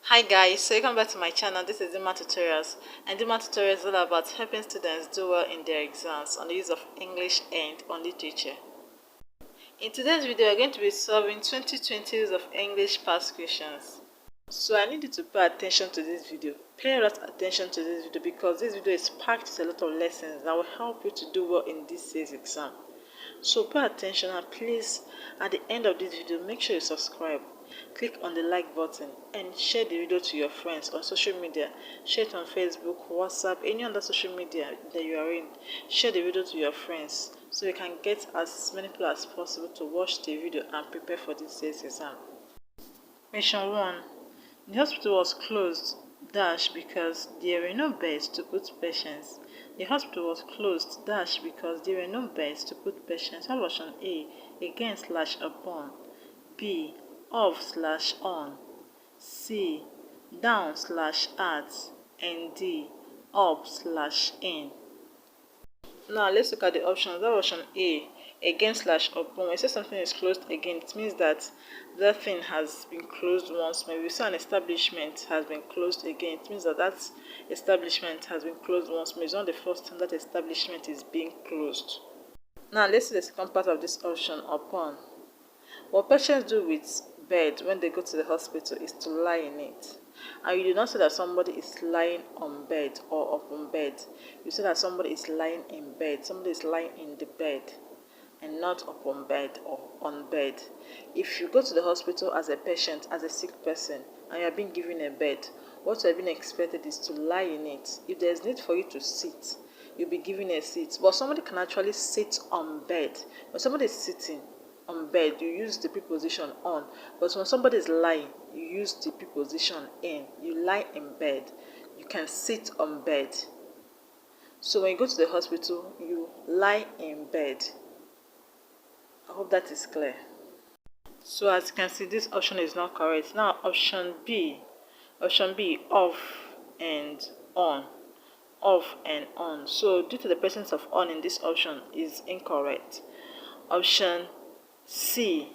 Hi guys, so welcome back to my channel. This is Dima Tutorials, and Dima Tutorials is all about helping students do well in their exams on the use of English and on literature. In today's video, we're going to be solving 2020 use of English past questions. So I need you to pay attention to this video. Pay a lot of attention to this video because this video is packed with a lot of lessons that will help you to do well in this year's exam. So pay attention, and please, at the end of this video, make sure you subscribe. Click on the like button and share the video to your friends on social media. Share it on Facebook, WhatsApp, any other social media that you are in. Share the video to your friends so you can get as many people as possible to watch the video and prepare for this year's exam. Question 1. The hospital was closed because there were no beds to put patients. The hospital was closed because there were no beds to put patients. How about option A? Again/upon. B. Of/on. C. Down/at. And D. Up/in. Now let's look at the options. That was option A. Again/upon. When you say something is closed again, it means that that thing has been closed once. Maybe you say an establishment has been closed again, it means that that establishment has been closed once. Maybe it's not the first time that establishment is being closed. Now let's see the second part of this option, upon. What patients do with bed when they go to the hospital is to lie in it. And you do not say that somebody is lying on bed or upon bed. You say that somebody is lying in bed. Somebody is lying in the bed and not upon bed or on bed. If you go to the hospital as a patient, as a sick person, and you are being given a bed, what you are being expected is to lie in it. If there is need for you to sit, you'll be given a seat. But somebody can actually sit on bed. When somebody is sitting on bed, you use the preposition on. But when somebody is lying, you use the preposition in. You lie in bed. You can sit on bed. So when you go to the hospital, you lie in bed. I hope that is clear. So as you can see, this option is not correct. Now option B, off and on. Off and on. So due to the presence of on in this option is incorrect. Option C,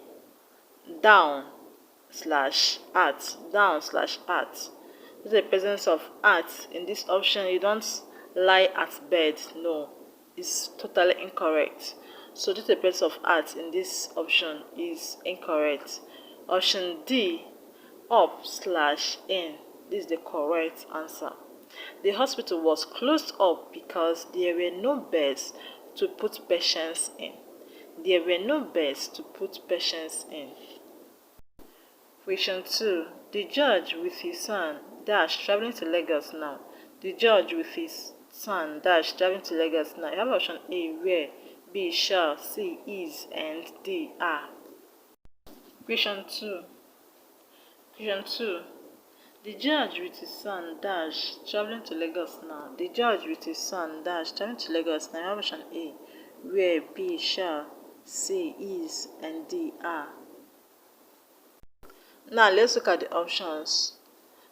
down/at. Due to the presence of at in this option, you don't lie at bed. No, it's totally incorrect. So due to the presence of at in this option is incorrect. Option D, up/in. This is the correct answer. The hospital was closed up because there were no beds to put patients in. There were no beds to put patients in. Question 2. The judge with his son traveling to Lagos now. The judge with his son traveling to Lagos now. You have option A, where, B, shall, C, is, and D, are. Question 2. The judge with his son traveling to Lagos now. The judge with his son traveling to Lagos now. You have option A, where, B, shall, C, is, and D, are. Now let's look at the options.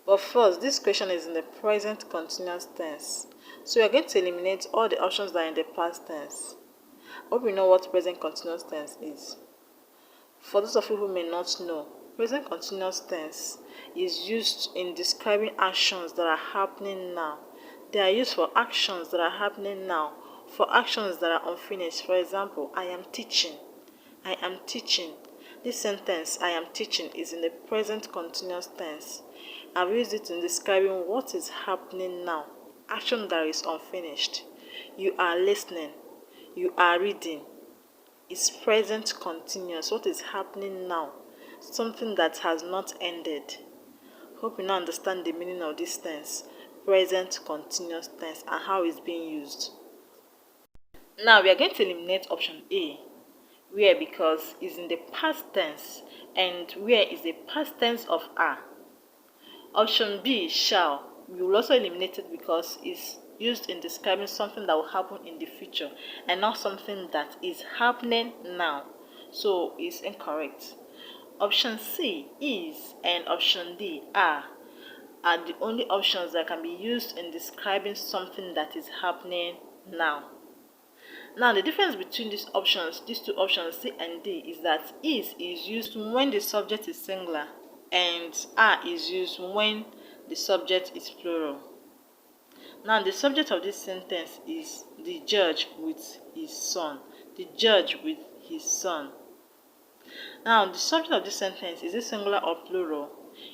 But first, this question is in the present continuous tense. So we are going to eliminate all the options that are in the past tense. I hope you know what present continuous tense is. For those of you who may not know, present continuous tense is used in describing actions that are happening now. They are used for actions that are happening now, for actions that are unfinished. For example, I am teaching. I am teaching. This sentence, I am teaching, is in the present continuous tense. I've used it in describing what is happening now, action that is unfinished. You are listening. You are reading. It's present continuous. What is happening now? Something that has not ended. Hope you now understand the meaning of this tense, present continuous tense, and how it's being used. Now we are going to eliminate option A, where, because is in the past tense, and where is the past tense of are. Option B, shall, we will also eliminate it because it's used in describing something that will happen in the future and not something that is happening now. So it's incorrect. Option C, is, and option D, are the only options that can be used in describing something that is happening now. Now the difference between these two options, C and D, is that is used when the subject is singular. and are is used when the subject is plural. Now, the subject of this sentence is the judge with his son. The judge with his son. Now, the subject of this sentence, is it singular or plural?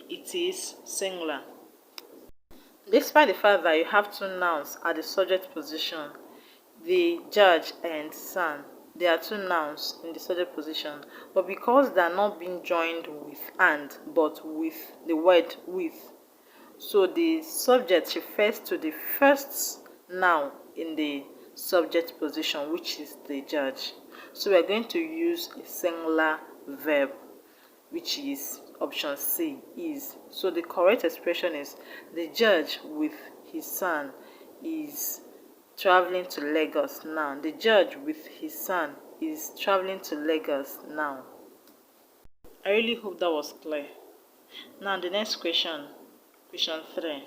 It is singular. Despite the fact that you have two nouns at the subject position, the judge and son, they are two nouns in the subject position, but because they are not being joined with and, but with the word with, so the subject refers to the first noun in the subject position, which is the judge. So we are going to use a singular verb, which is option C, is. So the correct expression is the judge with his son is traveling to Lagos now. The judge with his son is traveling to Lagos now. I really hope that was clear. Now the next question, question 3.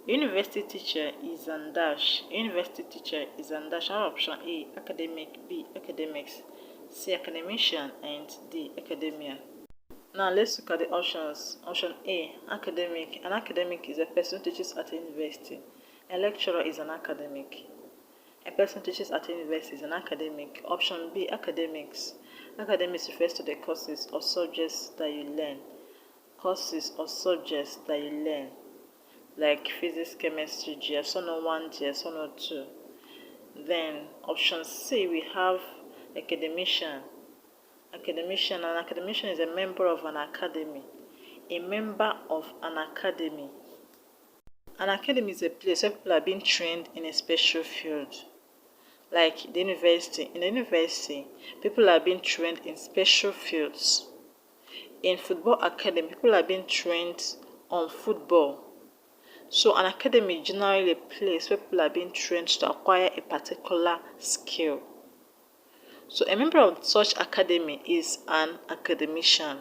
University teacher is an dash. University teacher is an dash. Our option A, academic, B, academics, C, academician, and D, academia. Now let's look at the options. Option A, academic. An academic is a person who teaches at a university. A lecturer is an academic. A person who teaches at a university is an academic. Option B, academics. Academics refers to the courses or subjects that you learn. Courses or subjects that you learn, like physics, chemistry, GS 101, GS 102. Then option C, we have academician. Academician. An academician is a member of an academy. A member of an academy. An academy is a place where people are being trained in a special field, like the university. In the university, people are being trained in special fields. In football academy, people are being trained on football. So an academy is generally a place where people are being trained to acquire a particular skill. So a member of such academy is an academician.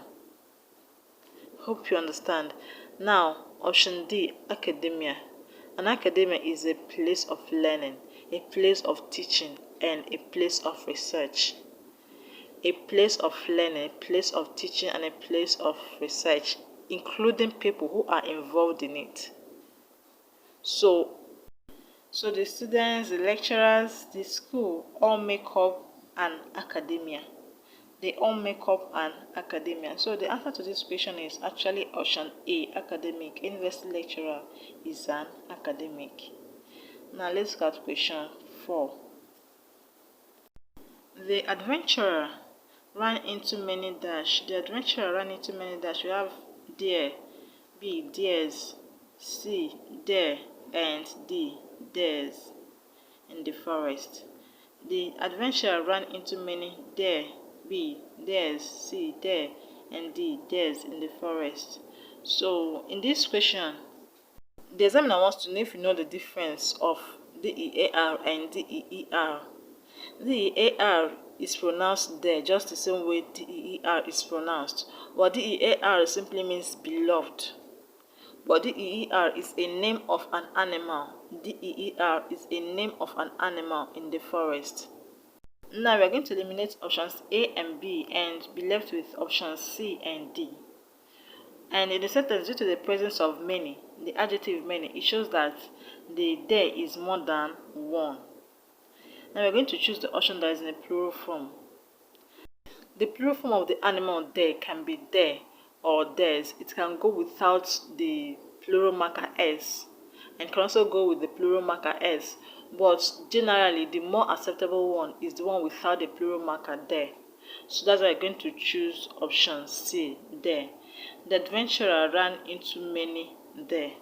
Hope you understand. Now, option D, academia. An academia is a place of learning, a place of teaching, and a place of research. A place of learning, a place of teaching, and a place of research, including people who are involved in it. So the students, the lecturers, the school all make up an academia. They all make up an academia. So the answer to this question is actually option A, academic. University lecturer is an academic. Now let's look at question 4. The adventurer ran into many dash. The adventurer ran into many dash. We have there, B, theirs, C, there, and D, theirs in the forest. The adventurer ran into many there, B, theirs, C, there, and D, theirs in the forest. So in this question, the examiner wants to know if you know the difference of DEAR and DEER. DEAR is pronounced there just the same way DEER is pronounced. But DEAR simply means beloved. But DEER is a name of an animal. DEER is a name of an animal in the forest. Now we are going to eliminate options A and B and be left with options C and D. And in the sentence, due to the presence of many, the adjective many, it shows that the there is more than one. Now we are going to choose the option that is in a plural form. The plural form of the animal there can be there or theirs. It can go without the plural marker s and can also go with the plural marker s. But generally, the more acceptable one is the one without the plural marker there. So that's why I'm going to choose option C, there. The adventurer ran into many there.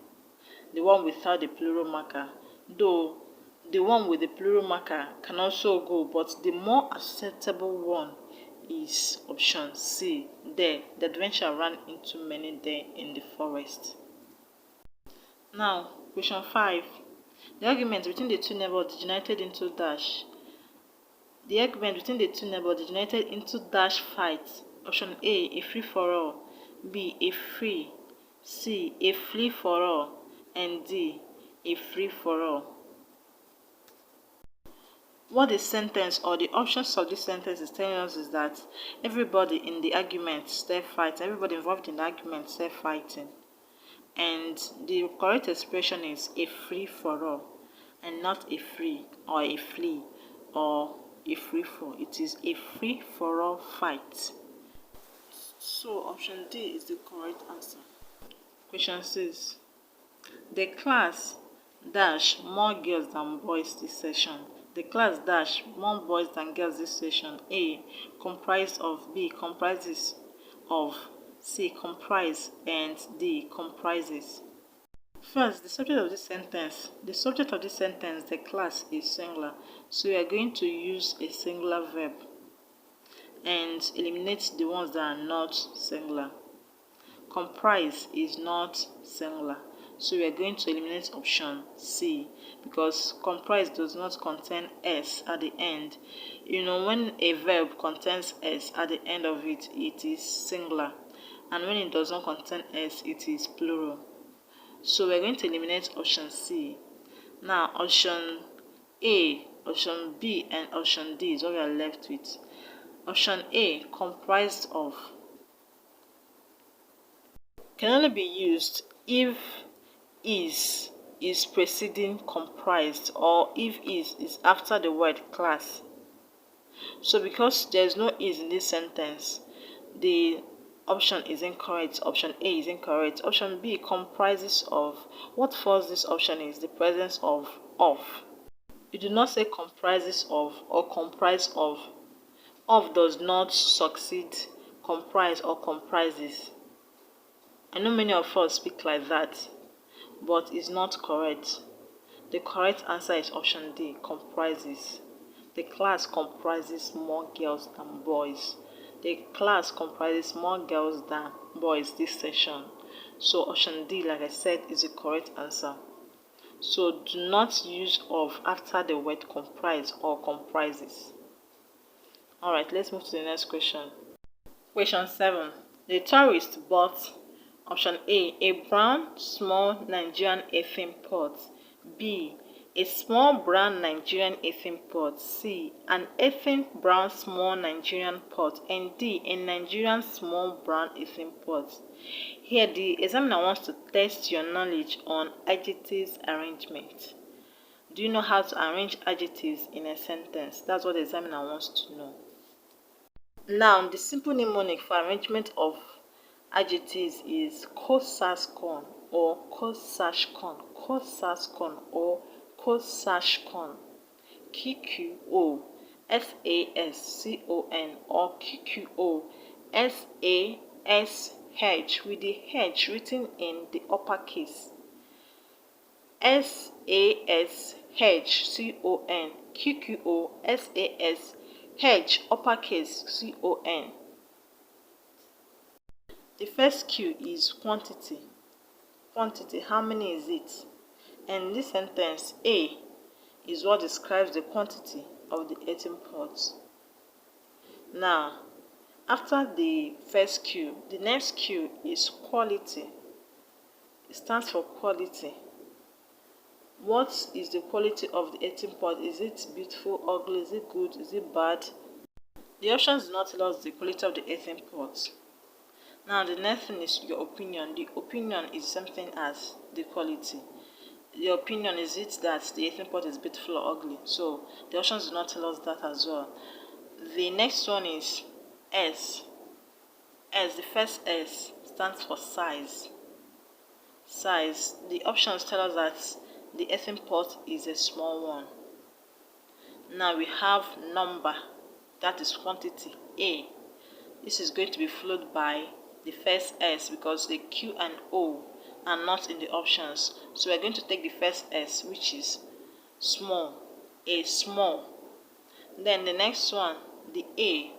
The one without the plural marker. Though the one with the plural marker can also go, but the more acceptable one is option C, there. The adventurer ran into many there in the forest. Now, question 5. The argument between the two neighbors degenerated into dash. The argument between the two neighbors degenerated into dash fight. Option A, a free for all. B, a free. C, a free for all. And D, a free for all. What the sentence or the options of this sentence is telling us is that everybody in the argument start fighting, everybody involved in the argument start fighting. And the correct expression is a free for all and not a free or a flee or a free for. It is a free for all fight. So option D is the correct answer. Question 6. The class dash more girls than boys this session. The class dash more boys than girls this session. A. Comprised of. B. Comprises of. C. Comprise. And D. Comprises. First, the subject of this sentence. The subject of this sentence, the class, is singular. So we are going to use a singular verb and eliminate the ones that are not singular. Comprise is not singular. So we are going to eliminate option C because comprise does not contain S at the end. You know, when a verb contains S at the end of it, it is singular. And when it does not contain S, it is plural. So we're going to eliminate option C. Now option A, option B, and option D is what we are left with. Option A, comprised of, can only be used if is preceding comprised or if is after the word class. So because there is no is in this sentence, the option is incorrect. Option A is incorrect. Option B, comprises of. What follows this option is the presence of. You do not say comprises of or comprise of. Of does not succeed comprise or comprises. I know many of us speak like that, but it's not correct. The correct answer is option D, comprises. The class comprises more girls than boys. The class comprises more girls than boys this session. So option D, like I said, is the correct answer. So do not use of after the word comprise or comprises. Alright, let's move to the next question. Question 7. The tourist bought option A brown small Nigerian earthen pot. B, a small brown Nigerian earthen pot. C, an earthen brown small Nigerian pot. And D, a Nigerian small brown earthen pot. Here the examiner wants to test your knowledge on adjectives arrangement. Do you know how to arrange adjectives in a sentence? That's what the examiner wants to know. Now, the simple mnemonic for arrangement of adjectives is co-saskon or co-sashkon, co-saskon or co-sashkon, QQO, SASCON or QQO, SASH with the H written in the uppercase, SASHCON, QQO, SASH uppercase CON. The first Q is quantity. Quantity, how many is it? And in this sentence, A is what describes the quantity of the earthen pot. Now, after the first Q, the next Q is quality. It stands for quality. What is the quality of the earthen pot? Is it beautiful, ugly, is it good, is it bad? The options do not tell us the quality of the earthen pot. Now the next thing is your opinion. The opinion is something as the quality. The opinion is it that the earthen pot is beautiful or ugly. So the options do not tell us that as well. The next one is S. S, the first S stands for size. Size. The options tell us that the earthen pot is a small one. Now we have number, that is quantity, A. This is going to be followed by the first S because the Q and O are not in the options. So we're going to take the first S, which is small, A, small. Then the next one, the A.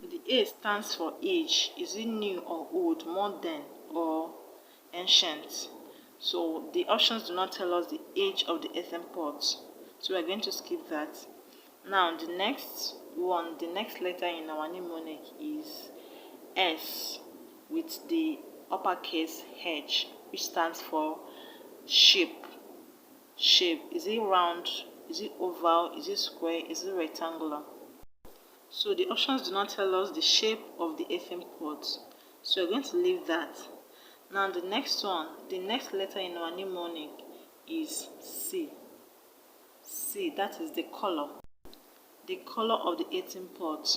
The A stands for age. Is it new or old, modern or ancient? So the options do not tell us the age of the earthen pot. So we're going to skip that. Now the next one, the next letter in our mnemonic is S with the uppercase H, which stands for shape. Shape, is it round Is it oval? Is it square? Is it rectangular? So the options do not tell us the shape of the earthen pot. So we're going to leave that. Now the next one, the next letter in our mnemonic is C. C, that is the color. The color of the earthen pot.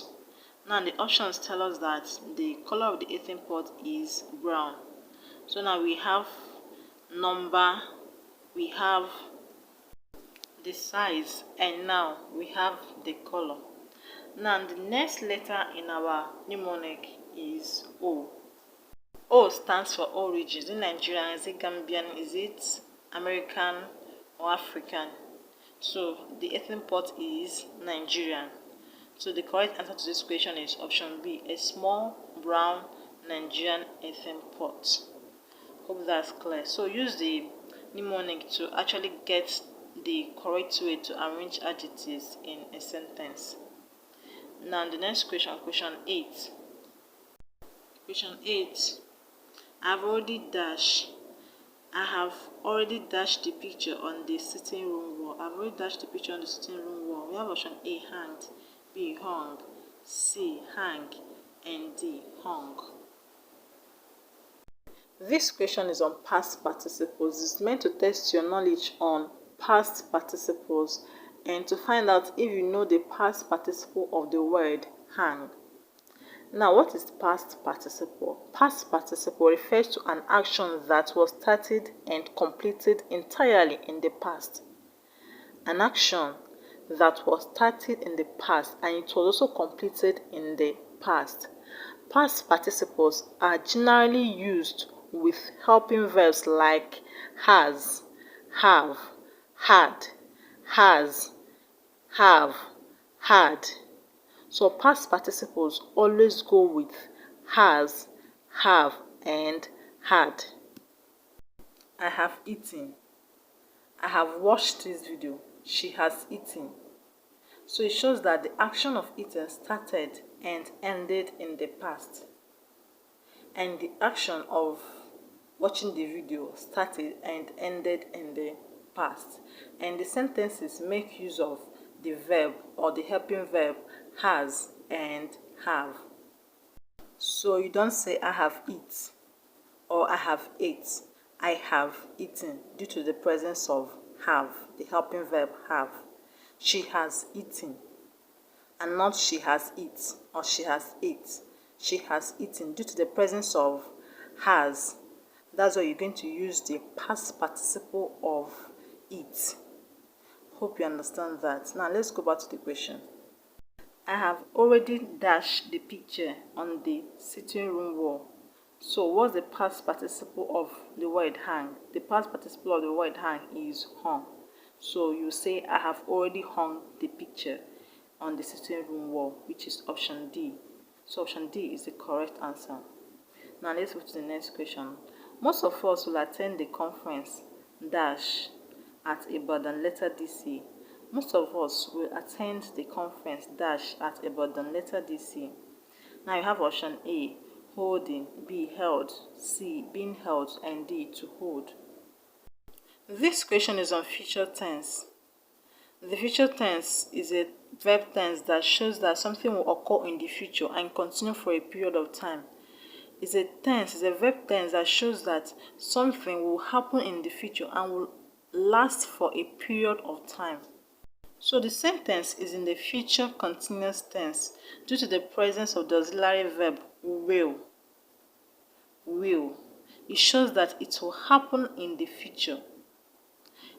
Now the options tell us that the color of the earthen pot is brown. So now we have number, we have the size, and now we have the color. Now the next letter in our mnemonic is O. O stands for origin. Is it Nigerian? Is it Gambian? Is it American or African? So the earthen pot is Nigerian. So the correct answer to this question is option B, a small brown Nigerian earthen pot. Hope that's clear. So use the mnemonic to actually get the correct way to arrange adjectives in a sentence. Now the next question, question 8. Question 8. I have already dashed the picture on the sitting room wall. I've already dashed the picture on the sitting room wall. We have option A, hanged, B, hung, C, hang, and D, hung. This question is on past participles. It's meant to test your knowledge on past participles and to find out if you know the past participle of the word hang. Now, what is past participle? Past participle refers to an action that was started and completed entirely in the past. An action that was started in the past and it was also completed in the past. Past participles are generally used with helping verbs like has, have, had, has, have, had. So past participles always go with has, have, and had. I have eaten. I have watched this video. She has eaten. So it shows that the action of eating started and ended in the past. And the action of watching the video started and ended in the past. And the sentences make use of the verb or the helping verb has and have. So you don't say I have eat or I have ate. I have eaten due to the presence of have, the helping verb have. She has eaten and not she has eat or she has ate. She has eaten due to the presence of has. That's why you're going to use the past participle of eat. Hope you understand that. Now let's go back to the question. I have already dashed the picture on the sitting room wall. So what's the past participle of the word hang? The past participle of the word hang is hung. So you say I have already hung the picture on the sitting room wall, which is option D. So option D is the correct answer. Now let's move to the next question. Most of us will attend the conference dash at Ibadan letter DC. Most of us will attend the conference dash at Ibadan letter DC. Now you have option A, holding, B, held, C, being held, and D, to hold. This question is on future tense. The future tense is a verb tense that shows that something will occur in the future and continue for a period of time. It's a verb tense that shows that something will happen in the future and will last for a period of time. So the sentence is in the future continuous tense due to the presence of the auxiliary verb will. Will. It shows that it will happen in the future.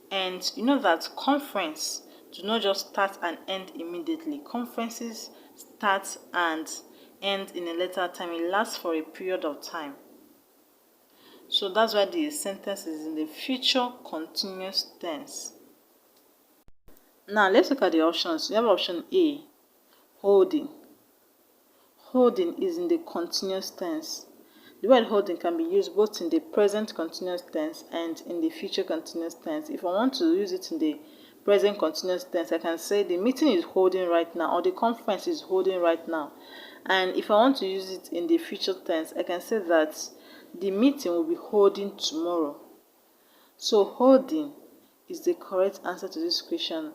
And you know that conference do not just start and end immediately. Conferences start and end in a later time. It lasts for a period of time. So that's why the sentence is in the future continuous tense. Now let's look at the options. We have option A, holding. Holding is in the continuous tense. The word holding can be used both in the present continuous tense and in the future continuous tense. If I want to use it in the present continuous tense, I can say the meeting is holding right now or the conference is holding right now. And if I want to use it in the future tense, I can say that the meeting will be holding tomorrow. So holding is the correct answer to this question.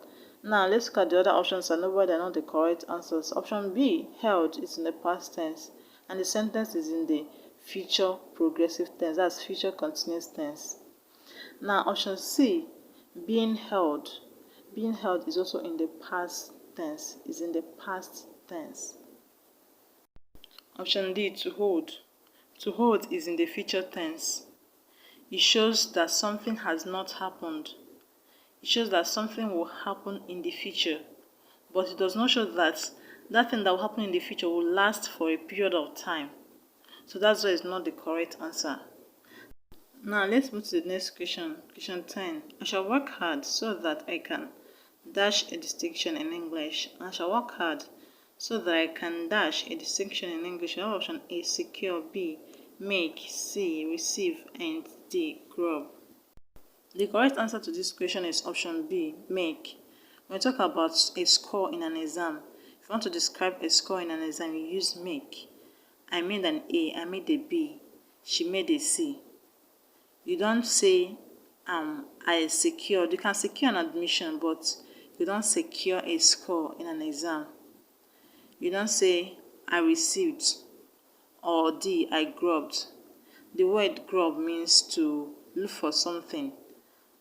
Now let's look at the other options and know why they're not the correct answers. Option B, held, is in the past tense, and the sentence is in the future progressive tense, that's future continuous tense. Now option C, being held is also in the past tense, is in the past tense. Option D, to hold is in the future tense. It shows that something has not happened. It shows that something will happen in the future, but it does not show that that thing that will happen in the future will last for a period of time. So that's why it's not the correct answer. Now let's move to the next question. Question 10. I shall work hard so that I can dash a distinction in English. I shall work hard so that I can dash a distinction in English. We have option A, secure, B, make, C, receive, and D, grub. The correct answer to this question is option B, make. When we talk about a score in an exam, if you want to describe a score in an exam, you use make. I made an A, I made a B, she made a C. You don't say I secured. You can secure an admission, but you don't secure a score in an exam. You don't say I received or D, I grubbed. The word grub means to look for something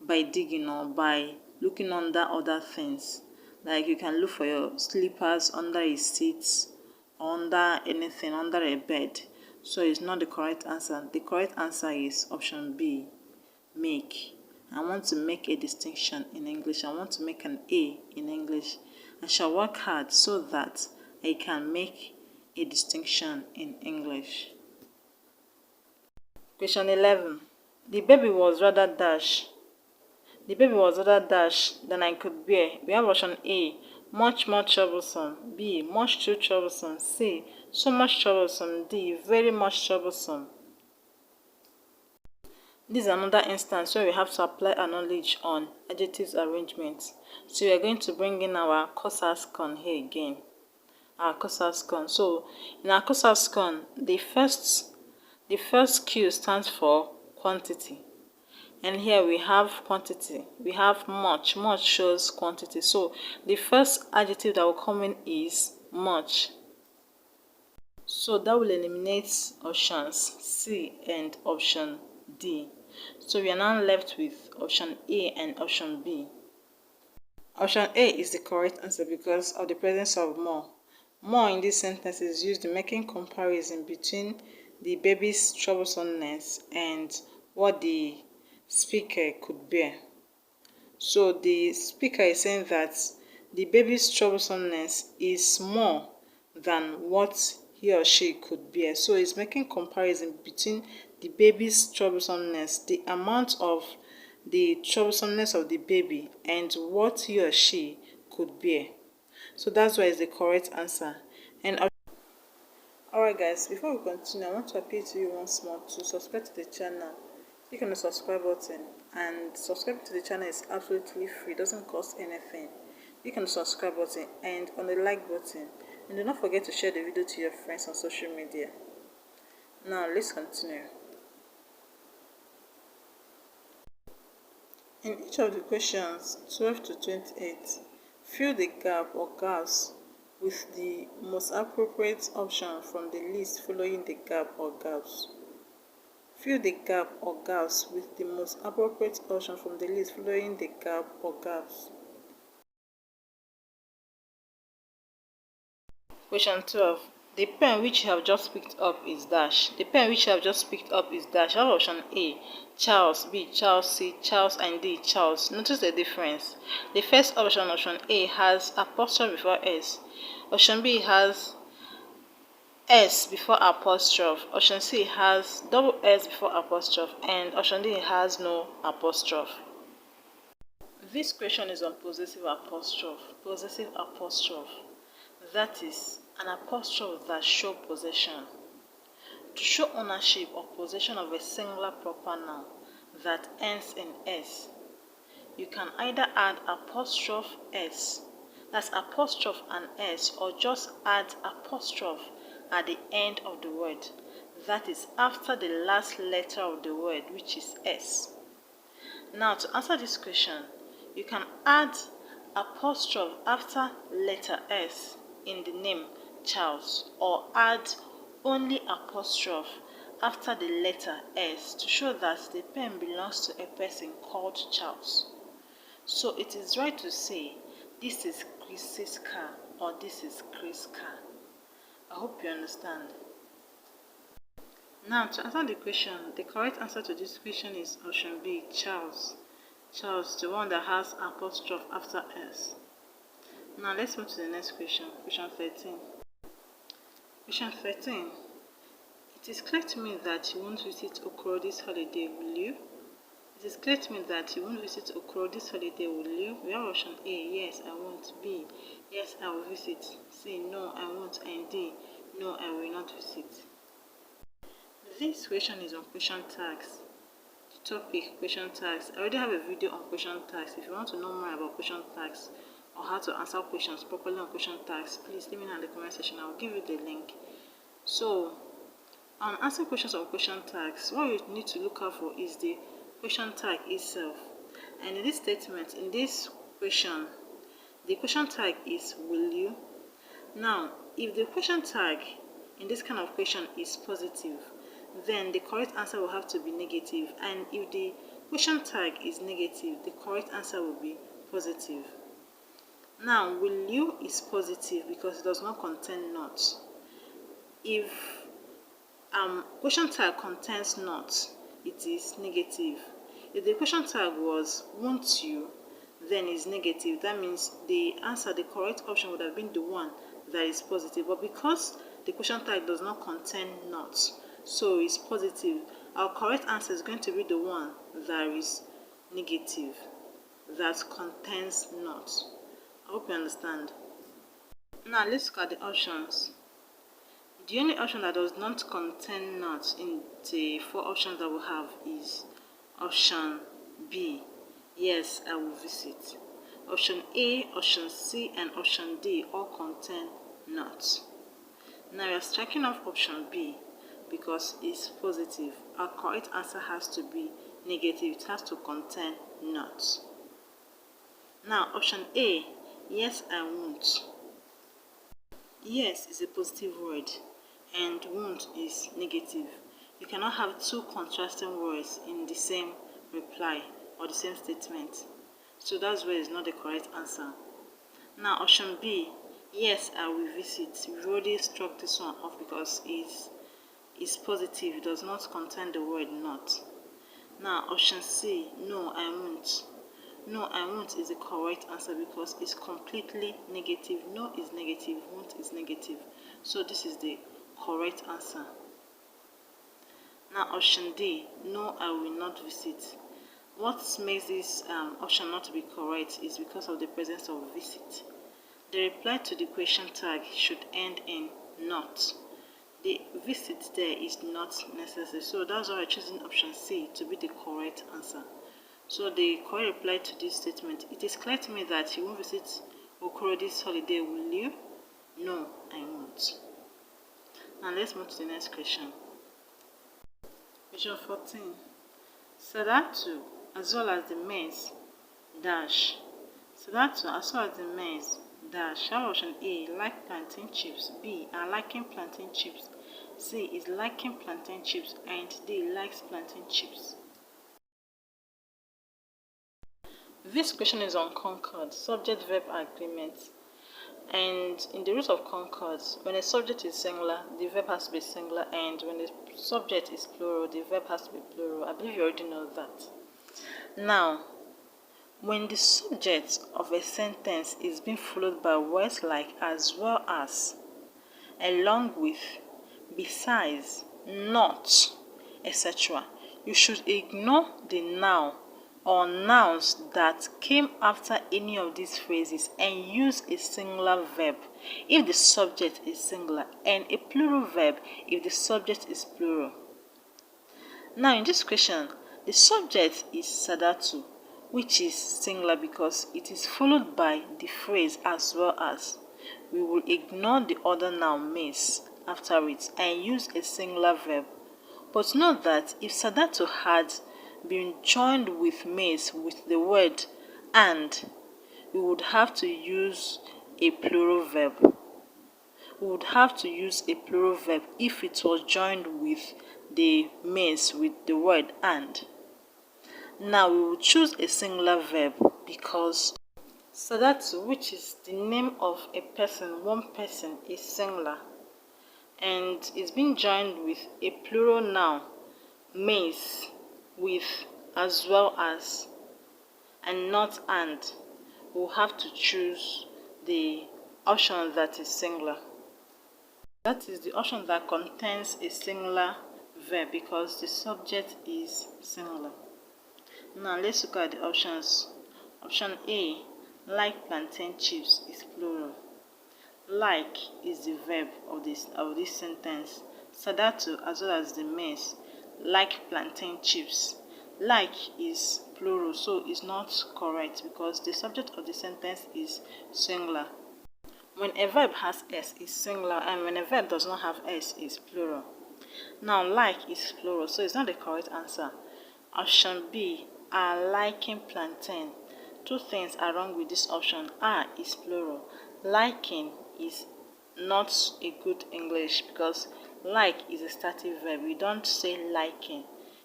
by digging or by looking under other things. Like you can look for your slippers under a seat, under anything, under a bed. So it's not the correct answer. The correct answer is option B, make. I want to make a distinction in English. I want to make an A in English. I shall work hard so that I can make a distinction in English. Question 11. The baby was rather dash. The baby was rather dash than I could bear. We have option A, much more troublesome. B, much too troublesome. C, so much troublesome. D, very much troublesome. This is another instance where we have to apply our knowledge on adjectives arrangements. So we are going to bring in our WASSCE here again. Our WASSCE. So in our WASSCE, the first Q stands for quantity. And here we have quantity. We have much. Much shows quantity. So the first adjective that will come in is much. So that will eliminate options C and option D. So we are now left with option A and option B. Option A is the correct answer because of the presence of more. More in this sentence is used in making comparison between the baby's troublesomeness and what the speaker could bear. So the speaker is saying that the baby's troublesomeness is more than what he or she could bear. So it's making comparison between the baby's troublesomeness, the amount of the troublesomeness of the baby, and what he or she could bear. So that's why it's the correct answer. And alright guys, before we continue, I want to appeal to you once more to subscribe to the channel. Click on the subscribe button, and subscribe to the channel is absolutely free, it doesn't cost anything. Click on the subscribe button and on the like button, and do not forget to share the video to your friends on social media. Now let's continue. In each of the questions 12 to 28, fill the gap or gaps with the most appropriate option from the list following the gap or gaps. Fill the gap or gaps with the most appropriate option from the list following the gap or gaps. Question 12. The pen which you have just picked up is dash. The pen which you have just picked up is dash. I have option A, Charles, B, Charles, C, Charles, and D, Charles. Notice the difference. The first option, option A, has apostrophe before S. Option B has S before apostrophe. Option C has double S before apostrophe. And option D has no apostrophe. This question is on possessive apostrophe. Possessive apostrophe. That is an apostrophe that shows possession. To show ownership or possession of a singular proper noun that ends in S, you can either add apostrophe S, that's apostrophe and S, or just add apostrophe at the end of the word, that is after the last letter of the word, which is S. Now to answer this question, you can add apostrophe after letter S in the name Charles, or add only apostrophe after the letter S to show that the pen belongs to a person called Charles. So it is right to say this is Chris's car or this is Chris' car. I hope you understand. Now, to answer the question, the correct answer to this question is option B, Charles. Charles, the one that has apostrophe after S. Now, let's move to the next question, question 13. Question 13. It is clear to me that you won't visit Okoro this holiday, will you? It is clear to me that you won't visit Okoro this holiday, will you? We have option A, yes, I won't. B, yes, I will visit. C, no, I won't. And D, no, I will not visit. This question is on question tags. The topic, question tags. I already have a video on question tags. If you want to know more about question tags or how to answer questions properly on question tags, please let me know in the comment section. I will give you the link. So, on answering questions on question tags, what you need to look out for is the question tag itself. And in this statement, in this question, the question tag is will you. Now, if the question tag in this kind of question is positive, then the correct answer will have to be negative. And if the question tag is negative, the correct answer will be positive. Now, will you is positive because it does not contain not. If question tag contains not, it is negative. If the question tag was won't you, then it's negative. That means the answer, the correct option would have been the one that is positive. But because the question tag does not contain not, so it's positive, our correct answer is going to be the one that is negative, that contains not. I hope you understand. Now let's look at the options. The only option that does not contain not in the four options that we have is option B, yes, I will visit. Option A, option C, and option D all contain not. Now we are striking off option B because it's positive. Our correct answer has to be negative. It has to contain not. Now option A, yes, I won't. Yes is a positive word and won't is negative. You cannot have two contrasting words in the same reply or the same statement. So that's why it's not the correct answer. Now option B, yes, I will visit. We've already struck this one off because it's positive. It does not contain the word not. Now option C, no, I won't. No, I won't is the correct answer because it's completely negative. No is negative, won't is negative. So this is the correct answer. Now option D, no, I will not visit. What makes this option not to be correct is because of the presence of visit. The reply to the question tag should end in not. The visit there is not necessary. So that's why I'm choosing option C to be the correct answer. So the correct reply to this statement, it is clear to me that you won't visit Okoro this holiday, will you? No, I won't. Now let's move to the next question. Question 14. Sadatu as well as the maids dash. Sadatu as well as the maids dash. How option A, like plantain chips. B, are liking plantain chips. C, is liking plantain chips. And D, likes plantain chips. This question is on concord, subject-verb agreement. And in the rules of concord, when a subject is singular, the verb has to be singular, and when the subject is plural, the verb has to be plural. I believe you already know that. Now, when the subject of a sentence is being followed by words like as well as, along with, besides, not, etc., you should ignore the noun or nouns that came after any of these phrases and use a singular verb if the subject is singular and a plural verb if the subject is plural. Now in this question, the subject is Sadatu, which is singular because it is followed by the phrase as well as. We will ignore the other noun maids after it and use a singular verb. But note that if Sadatu had been joined with maids with the word and, we would have to use a plural verb. We would have to use a plural verb if it was joined with the maids with the word and. Now we will choose a singular verb because Sadatu, which is the name of a person, one person, is singular, and it's being joined with a plural noun, maids, with as well as, and not and. We'll have to choose the option that is singular. That is the option that contains a singular verb because the subject is singular. Now let's look at the options. Option A, like plantain chips, is plural. Like is the verb of this sentence. Sadatu as well as the maids like plantain chips. Like is plural, so it's not correct because the subject of the sentence is singular. When a verb has s, it's singular, and when a verb does not have s, it's plural. Now, like is plural, so it's not the correct answer. Option B, are liking plantain. Two things are wrong with this option. Are is plural. Liking is not a good English because like is a stative verb. You don't say liking.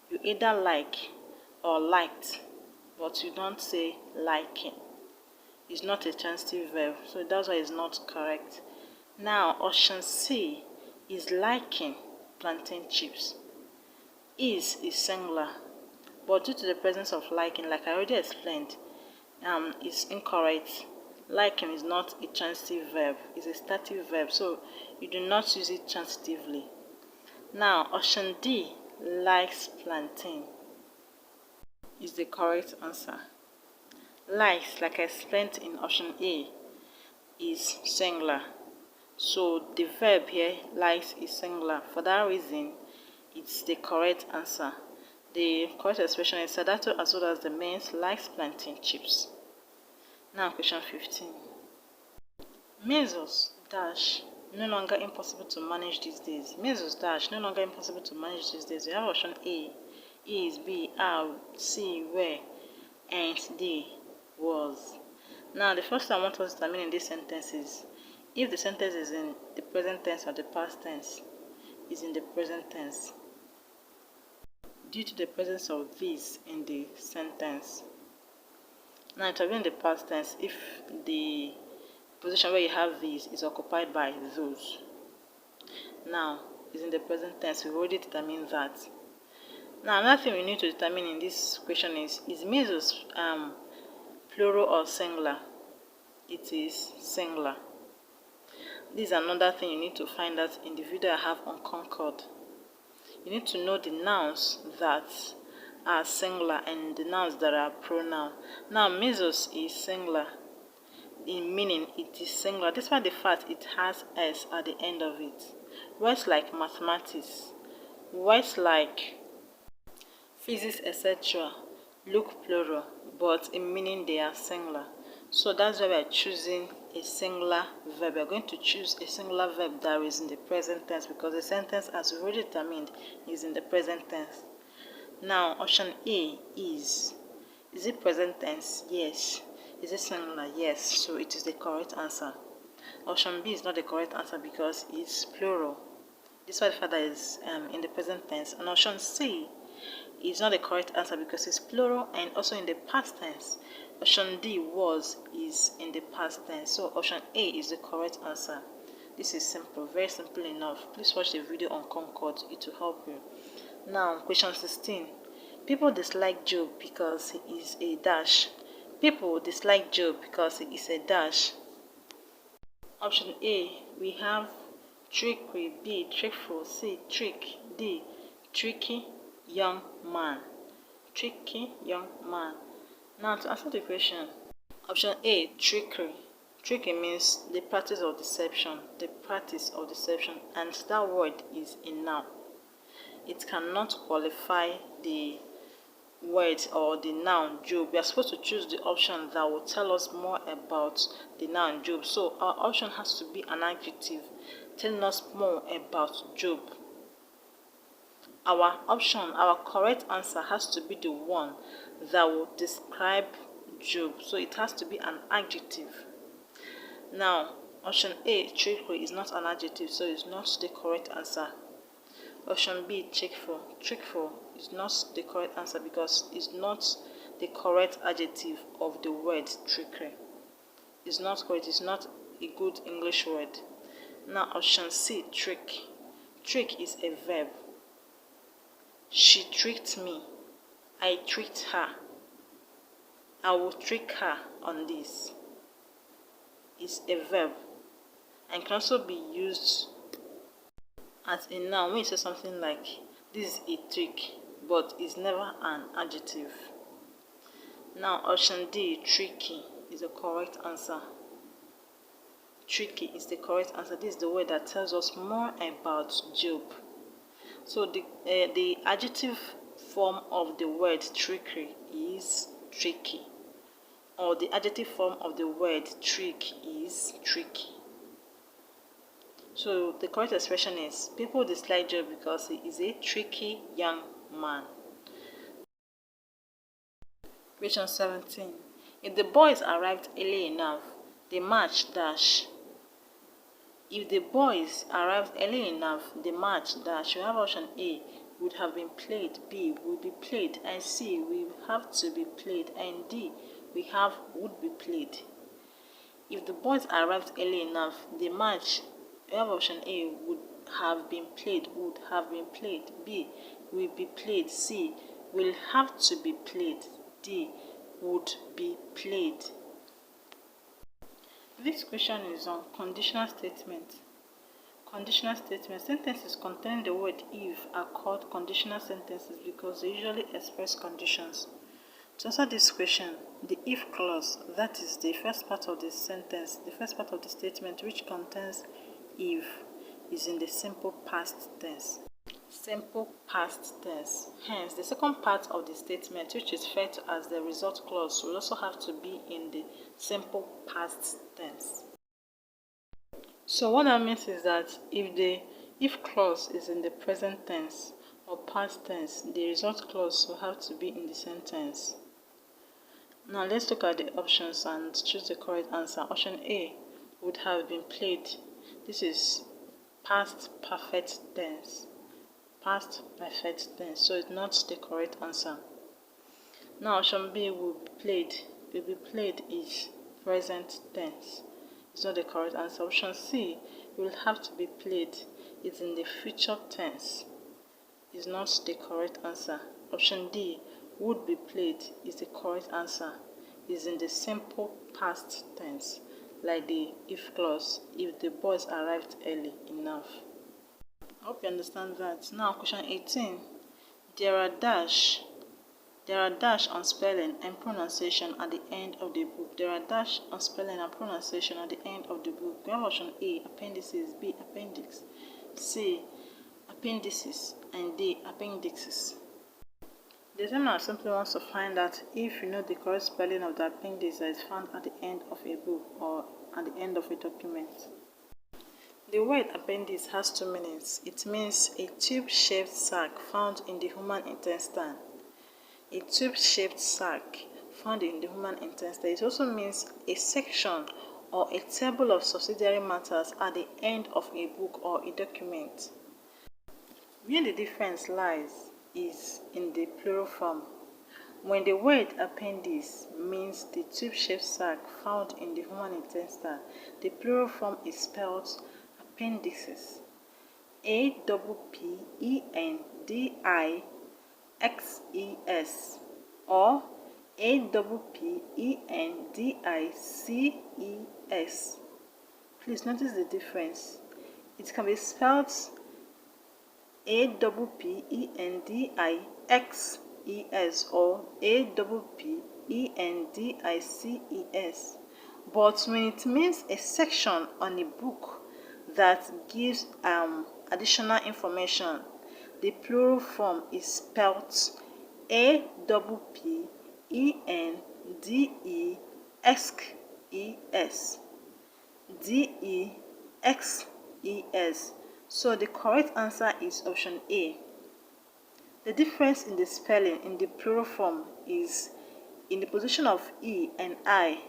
You either like or liked, but you don't say liking. It's not a transitive verb, so that's why it's not correct. Now, option C is liking plantain chips. Is singular, but due to the presence of liking, like I already explained, it's incorrect. Liking is not a transitive verb, it's a stative verb, so you do not use it transitively. Now, option D, likes plantain, is the correct answer. Likes, like I explained in option A, is singular. So the verb here, likes, is singular. For that reason, it's the correct answer. The correct expression is Sadato as well as the maids likes plantain chips. Now question 15. Measles dash no longer impossible to manage these days. Measles dash no longer impossible to manage these days. We have option A, is, B, are, C, were, and D, was. Now the first thing I want us to determine in this sentence is if the sentence is in the present tense or the past tense. Is in the present tense due to the presence of these in the sentence. Now it will be in the past tense if the position where you have these is occupied by those. Now is in the present tense. We've already determined that. Now another thing we need to determine in this question is measles plural or singular? It is singular. This is another thing you need to find out in the video I have on Concord. You need to know the nouns that are singular and the nouns that are pronoun. Now, measles is singular, in meaning it is singular, despite the fact it has s at the end of it. Words like mathematics, words like physics, etc. look plural, but in meaning they are singular. So that's why we are choosing a singular verb. We are going to choose a singular verb that is in the present tense because the sentence, as we already determined, is in the present tense. Now, option A is it present tense? Yes. Is it singular? Yes. So it is the correct answer. Option B is not the correct answer because it's plural. This is why the fact that is in the present tense. And option C is not the correct answer because it's plural and also in the past tense. Option D, was, is in the past tense. So option A is the correct answer. This is simple, very simple enough. Please watch the video on Concord. It will help you. Now, question 16. People dislike Job because he is a dash. People dislike Job because he is a dash. Option A, we have trickery. B, trickful. C, trick. D, tricky young man. Tricky young man. Now to answer the question, option A, trickery. Trickery means the practice of deception. The practice of deception, and that word is a noun. It cannot qualify the word or the noun Job. We are supposed to choose the option that will tell us more about the noun Job. So our option has to be an adjective telling us more about Job. Our option, our correct answer has to be the one that will describe job, so it has to be an adjective. Now, option A, trickery, is not an adjective, so it's not the correct answer. Option B, trickful is not the correct answer because it's not the correct adjective of the word trickery. It's not correct, it's not a good English word. Now, option C, trick. Trick is a verb. She tricked me. I tricked her. I will trick her on this. It's a verb and can also be used as a noun when you say something like this is a trick, but it's never an adjective. Now, option D, tricky, is the correct answer. Tricky is the correct answer. This is the word that tells us more about Job. So the adjective form of the word trickery is tricky, or the adjective form of the word trick is tricky. So the correct expression is, people dislike Job because he is a tricky young man. Question 17. If the boys arrived early enough, the match dash. If the boys arrived early enough, the match dash. We have option A, would have been played, B, would be played, and C, will have to be played, and D, we have would be played. If the boys arrived early enough, the match, we have option A, would have been played, would have been played, B, will be played, C, will have to be played, D, would be played. This question is on conditional statement. Conditional statements. Sentences containing the word if are called conditional sentences because they usually express conditions. To answer this question, the if clause, that is the first part of the sentence, the first part of the statement which contains if, is in the simple past tense. Simple past tense. Hence, the second part of the statement, which is referred to as the result clause, will also have to be in the simple past tense. So what that means is that if the if clause is in the present tense or past tense, the result clause will have to be in the sentence. Now let's look at the options and choose the correct answer. Option A, would have been played. This is past perfect tense. Past perfect tense, so it's not the correct answer. Now option B, will be played. Will be played is present tense. It's not the correct answer. Option C, will have to be played, is in the future tense. Is not the correct answer. Option D, would be played, is the correct answer. Is in the simple past tense, like the if clause, if the boys arrived early enough. I hope you understand that. Now question 18. There are dash on spelling and pronunciation at the end of the book. There are dash on spelling and pronunciation at the end of the book. We have option A, appendices, B, appendix, C, appendices, and D, appendixes. The examiner simply wants to find out if you know the correct spelling of the appendix that is found at the end of a book or at the end of a document. The word appendix has two meanings. It means a tube-shaped sac found in the human intestine. A tube-shaped sac found in the human intestine. It also means a section or a table of subsidiary matters at the end of a book or a document. Where the difference lies is in the plural form. When the word appendix means the tube-shaped sac found in the human intestine, the plural form is spelled appendixes. appendixes or appendixes. Please notice the difference. It can be spelled appendixes or appendixes. But when it means a section on a book that gives additional information, the plural form is spelled appendixes. So the correct answer is option A. The difference in the spelling in the plural form is in the position of E and I,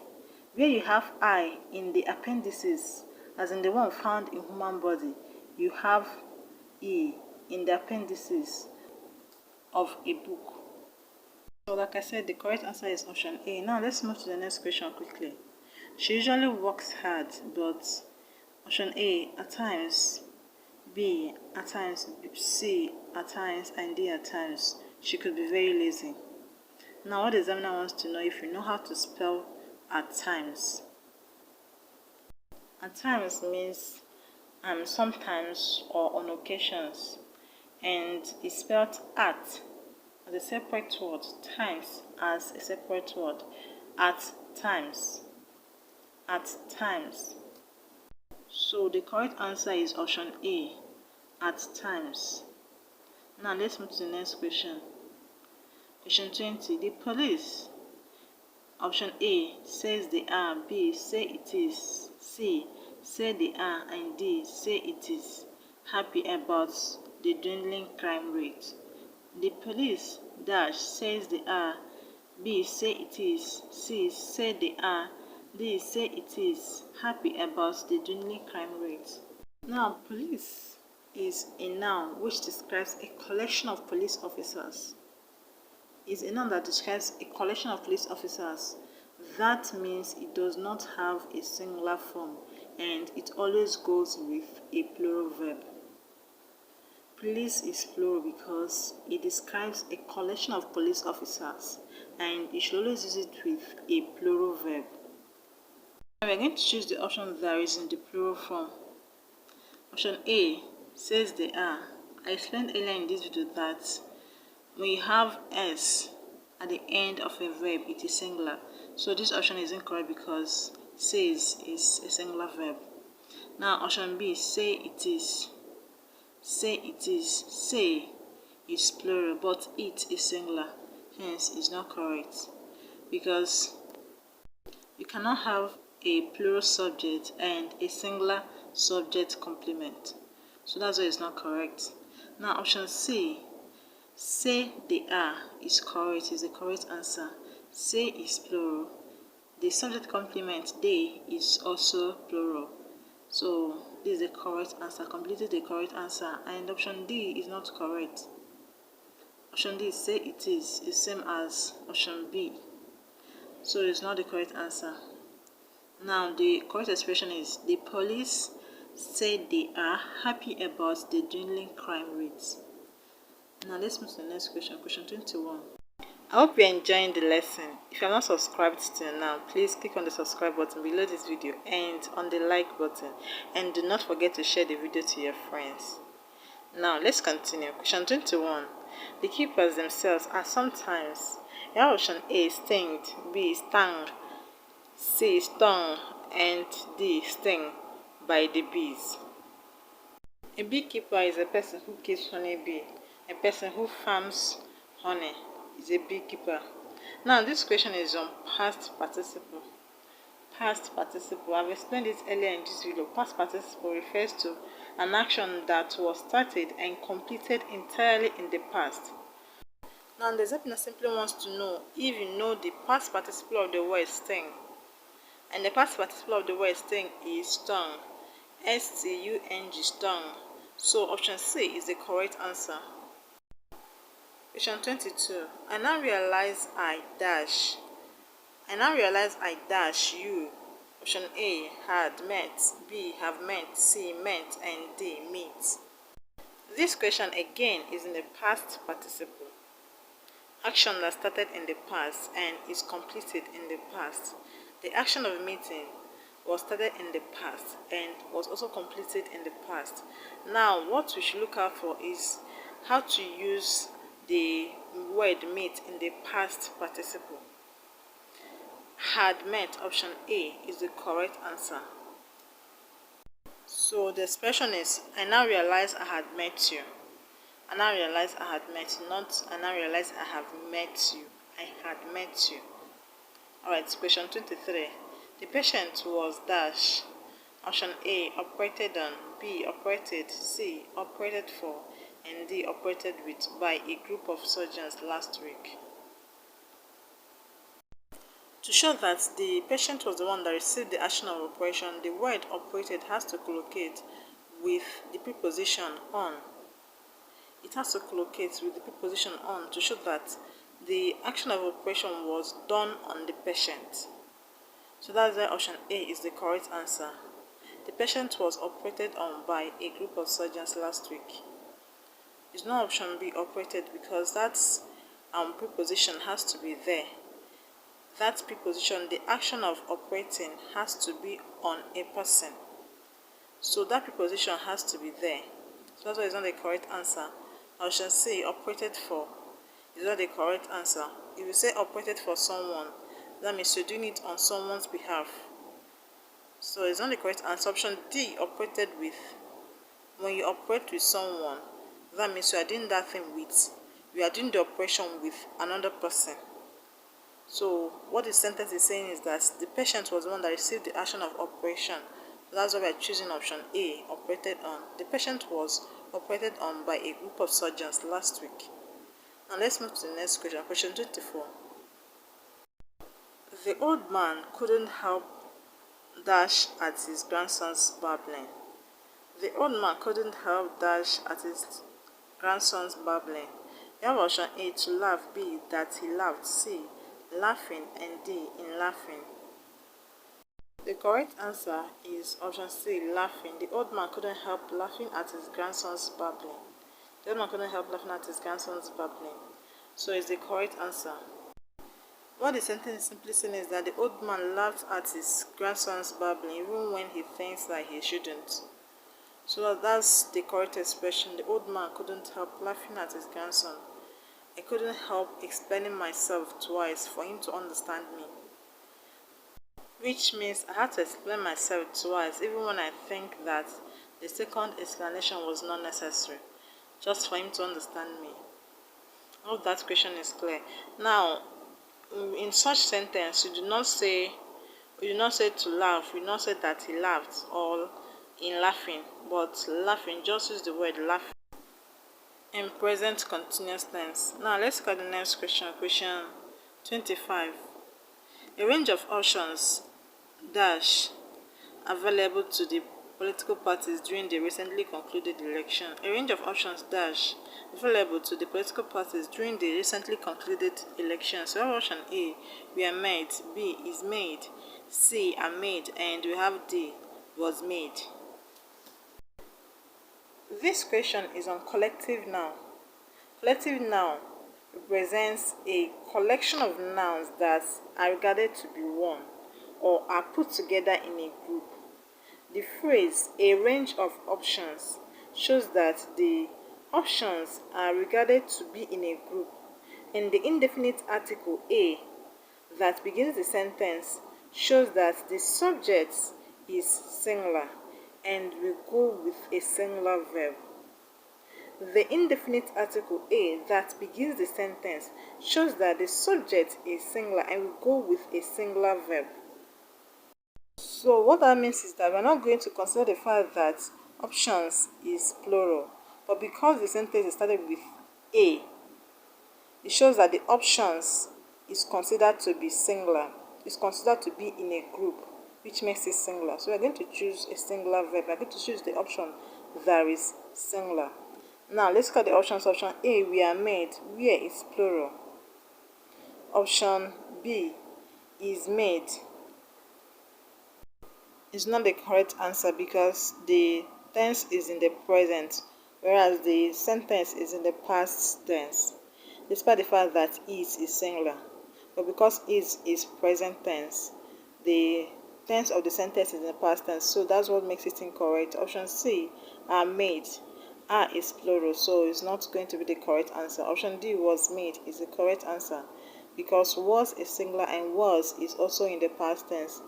where you have I in the appendices, as in the one found in human body, you have E in the appendices of a book. So like I said, the correct answer is option A. Now let's move to the next question quickly. She usually works hard, but option A, at times, B, at times, C, at times, and D, at times. She could be very lazy. Now what the examiner wants to know if you know how to spell at times. At times means sometimes or on occasions, and it's spelled at as a separate word, times as a separate word, at times, at times. So the correct answer is option A, at times. Now let's move to the next question. Question 20. The police, option A, says they are, B, say it is, C, say they are, and D, say it is happy about the dwindling crime rate. The police dash says they are, B, say it is, C, say they are, D, say it is happy about the dwindling crime rate. Now, police is a noun which describes a collection of police officers. Is a noun that describes a collection of police officers. That means it does not have a singular form and it always goes with a plural verb. Police is plural because it describes a collection of police officers and you should always use it with a plural verb. And we're going to choose the option that is in the plural form. Option A says they are. I explained earlier in this video that when you have S at the end of a verb, it is singular. So this option is incorrect because says is a singular verb. Now option B, say it is. Say it is. Say is plural, but it is singular. Hence, is not correct. Because you cannot have a plural subject and a singular subject complement. So that's why it's not correct. Now option C, say they are, is correct, is the correct answer. Say is plural. The subject complement they is also plural. So this is the correct answer, completely the correct answer. And option D is not correct. Option D, say it is same as option B. So it's not the correct answer. Now the correct expression is the police said they are happy about the dwindling crime rates. Now let's move to the next question, question 21. I hope you're enjoying the lesson. If you are not subscribed till now, please click on the subscribe button below this video and on the like button, and do not forget to share the video to your friends. Now let's continue. Question 21. The keepers themselves are sometimes, you have option A, stinged, B, stung, C, stung, and D, sting by the bees. A beekeeper is a person who keeps honey bee. A person who farms honey is a beekeeper. Now this question is on past participle. Past participle, I've explained it earlier in this video. Past participle refers to an action that was started and completed entirely in the past. Now the examiner simply wants to know if you know the past participle of the word sting. And the past participle of the word sting is stung. S-T-U-N-G, stung. So option C is the correct answer. Question 22. I now realize I dash. I now realize I dash you. Option A, had met, B, have met, C, met, and D, meet. This question again is in the past participle. Action that started in the past and is completed in the past. The action of meeting was started in the past and was also completed in the past. Now what we should look out for is how to use the word meet in the past participle. Had met, option A, is the correct answer. So the expression is, I now realize I had met you. I now realize I had met you, not I now realize I have met you. I had met you. Alright, question 23. The patient was dash. Option A, operated on, B, operated, C, operated for, and D, operated with by a group of surgeons last week. To show that the patient was the one that received the action of operation, the word operated has to collocate with the preposition on. It has to collocate with the preposition on to show that the action of operation was done on the patient. So that's why option A is the correct answer. The patient was operated on by a group of surgeons last week. It's not option B, operated, because that preposition has to be there. That preposition, the action of operating, has to be on a person. So that preposition has to be there. So that's why it's not the correct answer. Option C, operated for, is not the correct answer. If you say operated for someone, that means you're doing it on someone's behalf. So it's not the correct answer. Option D, operated with. When you operate with someone, that means you are doing that thing with. You are doing the operation with another person. So what the sentence is saying is that the patient was the one that received the action of operation. So that's why we are choosing option A, operated on. The patient was operated on by a group of surgeons last week. Now let's move to the next question, question 24. The old man couldn't help dash at his grandson's babbling. The old man couldn't help dash at his grandson's babbling. You have option A, to laugh, B, that he laughed, C, laughing, and D, in laughing. The correct answer is option C, laughing. The old man couldn't help laughing at his grandson's babbling. The old man couldn't help laughing at his grandson's babbling. So it's the correct answer. What the sentence is simply saying is that the old man laughed at his grandson's babbling even when he thinks that he shouldn't. So that's the correct expression. The old man couldn't help laughing at his grandson. I couldn't help explaining myself twice for him to understand me. Which means I had to explain myself twice even when I think that the second explanation was not necessary, just for him to understand me. I hope that question is clear. Now, in such sentence, you do not say to laugh, you do not say that he laughed or in laughing, but laughing, just use the word laughing in present continuous tense. Now let's look at the next question, question 25. A range of options dash available to the political parties during the recently concluded election. A range of options dash available to the political parties during the recently concluded election. So option A, we are made, B is made, C are made, and we have D, was made. This question is on collective noun. Collective noun represents a collection of nouns that are regarded to be one or are put together in a group. The phrase a range of options shows that the options are regarded to be in a group, and the indefinite article a that begins the sentence shows that the subject is singular and will go with a singular verb. The indefinite article a that begins the sentence shows that the subject is singular and will go with a singular verb. So what that means is that we're not going to consider the fact that options is plural, but because the sentence is started with a, it shows that the options is considered to be singular, is considered to be in a group, which makes it singular. So we're going to choose a singular verb. We're going to choose the option that is singular. Now let's look at the options. Option A, we are made, where is plural. Option B is made. It's not the correct answer because the tense is in the present, whereas the sentence is in the past tense, despite the fact that is singular. But because is present tense, the tense of the sentence is in the past tense, so that's what makes it incorrect. Option C, are made. Are is plural, so it's not going to be the correct answer. Option D, was made, is the correct answer because was is singular and was is also in the past tense.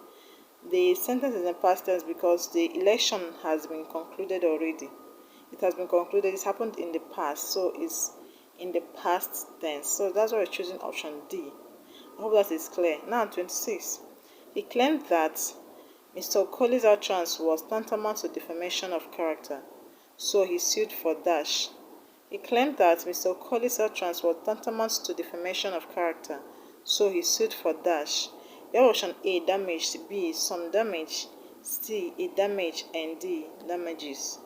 The sentence is in past tense because the election has been concluded already. It has been concluded. It's happened in the past, so it's in the past tense. So that's why we're choosing option D. I hope that is clear. Now 26. He claimed that Mr. Okoli's utterance was tantamount to defamation of character, so he sued for dash. He claimed that Mr. Okoli's utterance was tantamount to defamation of character, so he sued for dash. We have option A, damaged, B, some damage, C, a damage, and D, damages.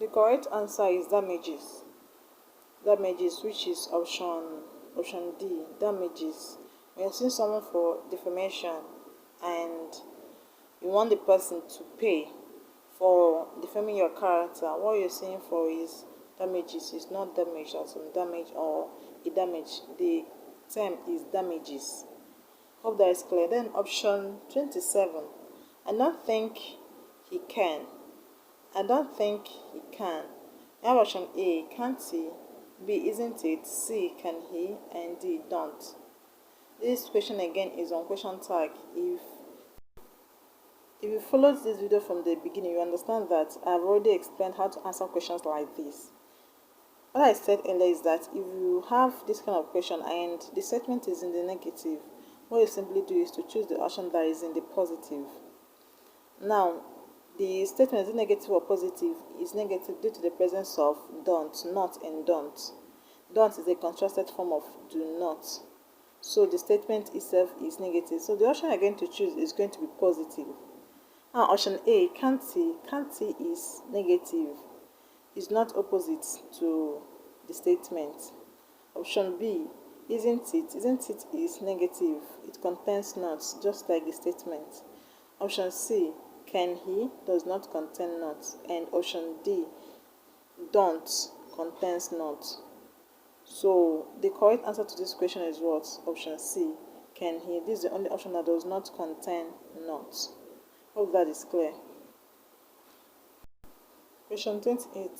The correct answer is damages. Damages, which is option D, damages. When you're seeing someone for defamation and you want the person to pay for defaming your character, what you're saying for is damages. It's not damage or some damage or a damage. The term is damages. Hope that is clear. Then option 27. I don't think he can. I don't think he can. I have option A, can't he? B, isn't it? C, can he? And D, don't. This question again is on question tag. If you followed this video from the beginning, you understand that I've already explained how to answer questions like this. What I said earlier is that if you have this kind of question and the statement is in the negative, what you simply do is to choose the option that is in the positive. Now, the statement is negative or positive is negative due to the presence of don't, not, and don't. Don't is a contrasted form of do not. So the statement itself is negative. So the option you're going to choose is going to be positive. Now, option A, can't he? Can't he is negative. It's not opposite to the statement. Option B, isn't it? Isn't it is negative. It contains not, just like the statement. Option C, can he, does not contain not. And option D, don't, contains not. So the correct answer to this question is what? Option C, can he. This is the only option that does not contain not. Hope that is clear. Question 28.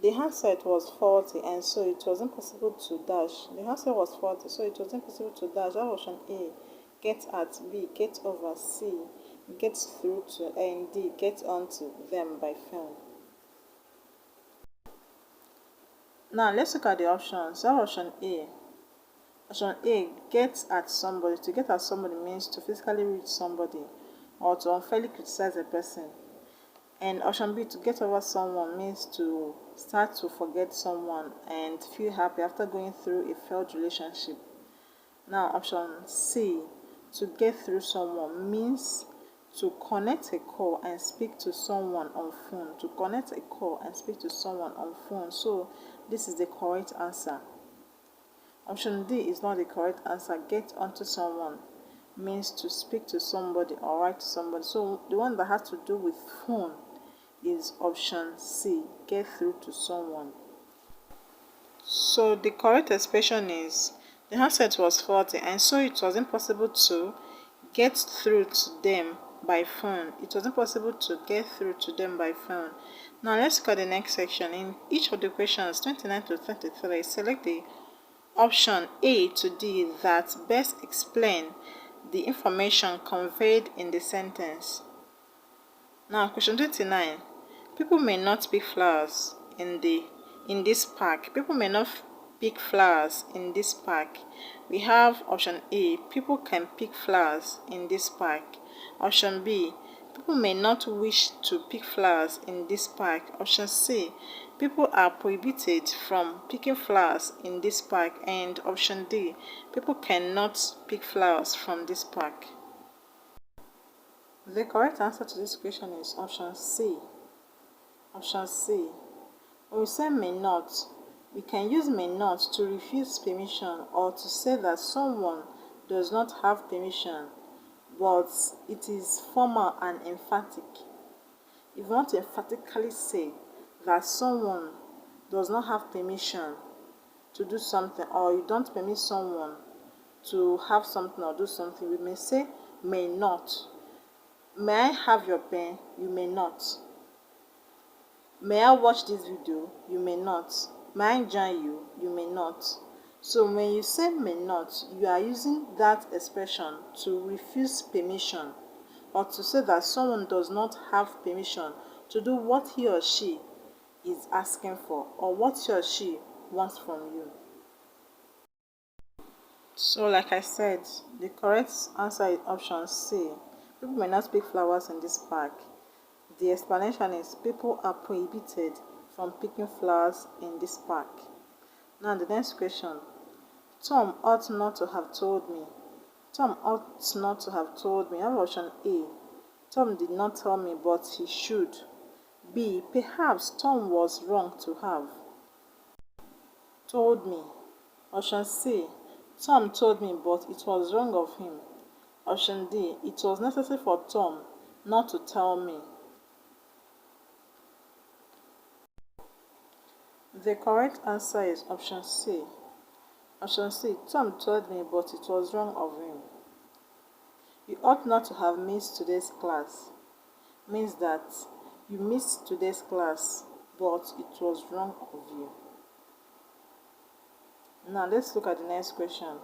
The handset was faulty and so it was impossible to dash. The handset was faulty, so it was impossible to dash. That was option A, get at, B, get over, C, get through to, and D, get onto them by phone. Now let's look at the options. That was option A. Option A, get at somebody. To get at somebody means to physically reach somebody or to unfairly criticize a person. And option B, to get over someone, means to start to forget someone and feel happy after going through a failed relationship. Now option C, to get through someone, means to connect a call and speak to someone on phone. To connect a call and speak to someone on phone. So this is the correct answer. Option D is not the correct answer. Get onto someone means to speak to somebody or write to somebody. So the one that has to do with phone is option C, get through to someone. So the correct expression is the handset was faulty and so it was impossible to get through to them by phone. It was impossible to get through to them by phone. Now let's look at the next section. In each of the questions 29 to 33, select the option A to D that best explain the information conveyed in the sentence. Now question 29. People may not pick flowers in this park. People may not pick flowers in this park. We have option A, people can pick flowers in this park. Option B, people may not wish to pick flowers in this park. Option C, people are prohibited from picking flowers in this park. And option D, people cannot pick flowers from this park. The correct answer to this question is option C. Option C. When we say may not, we can use may not to refuse permission or to say that someone does not have permission, but it is formal and emphatic. If you want to emphatically say that someone does not have permission to do something, or you don't permit someone to have something or do something, we may say may not. May I have your pen? You may not. May I watch this video? You may not. May I join you? You may not. So when you say may not, you are using that expression to refuse permission or to say that someone does not have permission to do what he or she is asking for or what he or she wants from you. So like I said, the correct answer is option C. People may not pick flowers in this park. The explanation is people are prohibited from picking flowers in this park. Now the next question. Tom ought not to have told me. Tom ought not to have told me. I have option A. Tom did not tell me, but he should. B. Perhaps Tom was wrong to have told me. Option C. Tom told me, but it was wrong of him. Option D. It was necessary for Tom not to tell me. The correct answer is option C. Option C. Tom told me, but it was wrong of him. You ought not to have missed today's class means that you missed today's class, but it was wrong of you. Now let's look at the next question.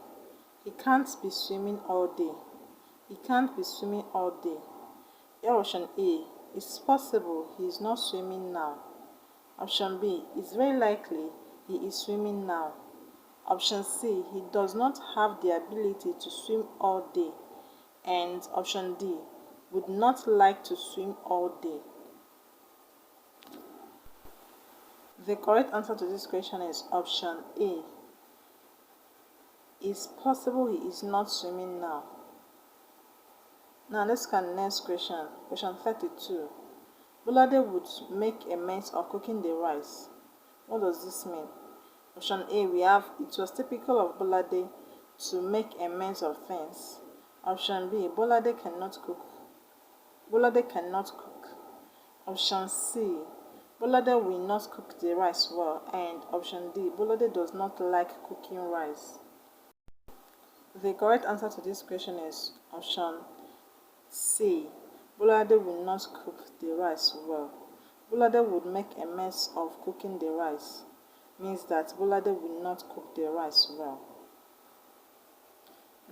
He can't be swimming all day. He can't be swimming all day. Option A. It's possible he is not swimming now. Option B. It's very likely he is swimming now. Option C. He does not have the ability to swim all day. And option D. Would not like to swim all day. The correct answer to this question is option A. It's possible he is not swimming now. Now let's look at the next question. Question 32. Bolade would make a mess of cooking the rice. What does this mean? Option A, we have it was typical of Bolade to make a mess of things. Option B, Bolade cannot cook. Bolade cannot cook. Option C, Bolade will not cook the rice well. And option D, Bolade does not like cooking rice. The correct answer to this question is option C. Bolade will not cook the rice well. Bolade would make a mess of cooking the rice. Means that Bolade will not cook the rice well.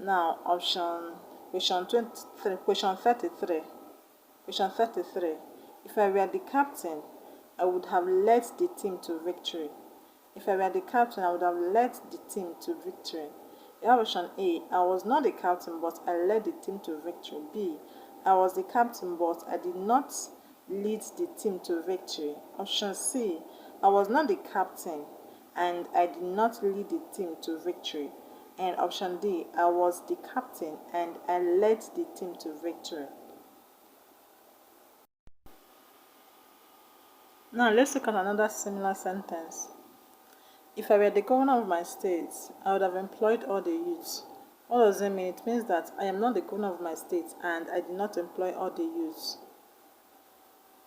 Now, question 33. Question 33. If I were the captain, I would have led the team to victory. If I were the captain, I would have led the team to victory. Option A, I was not the captain, but I led the team to victory. B, I was the captain, but I did not lead the team to victory. Option C, I was not the captain, and I did not lead the team to victory. And option D, I was the captain, and I led the team to victory. Now let's look at another similar sentence. If I were the governor of my state, I would have employed all the youths. What does it mean? It means that I am not the governor of my state and I did not employ all the youths.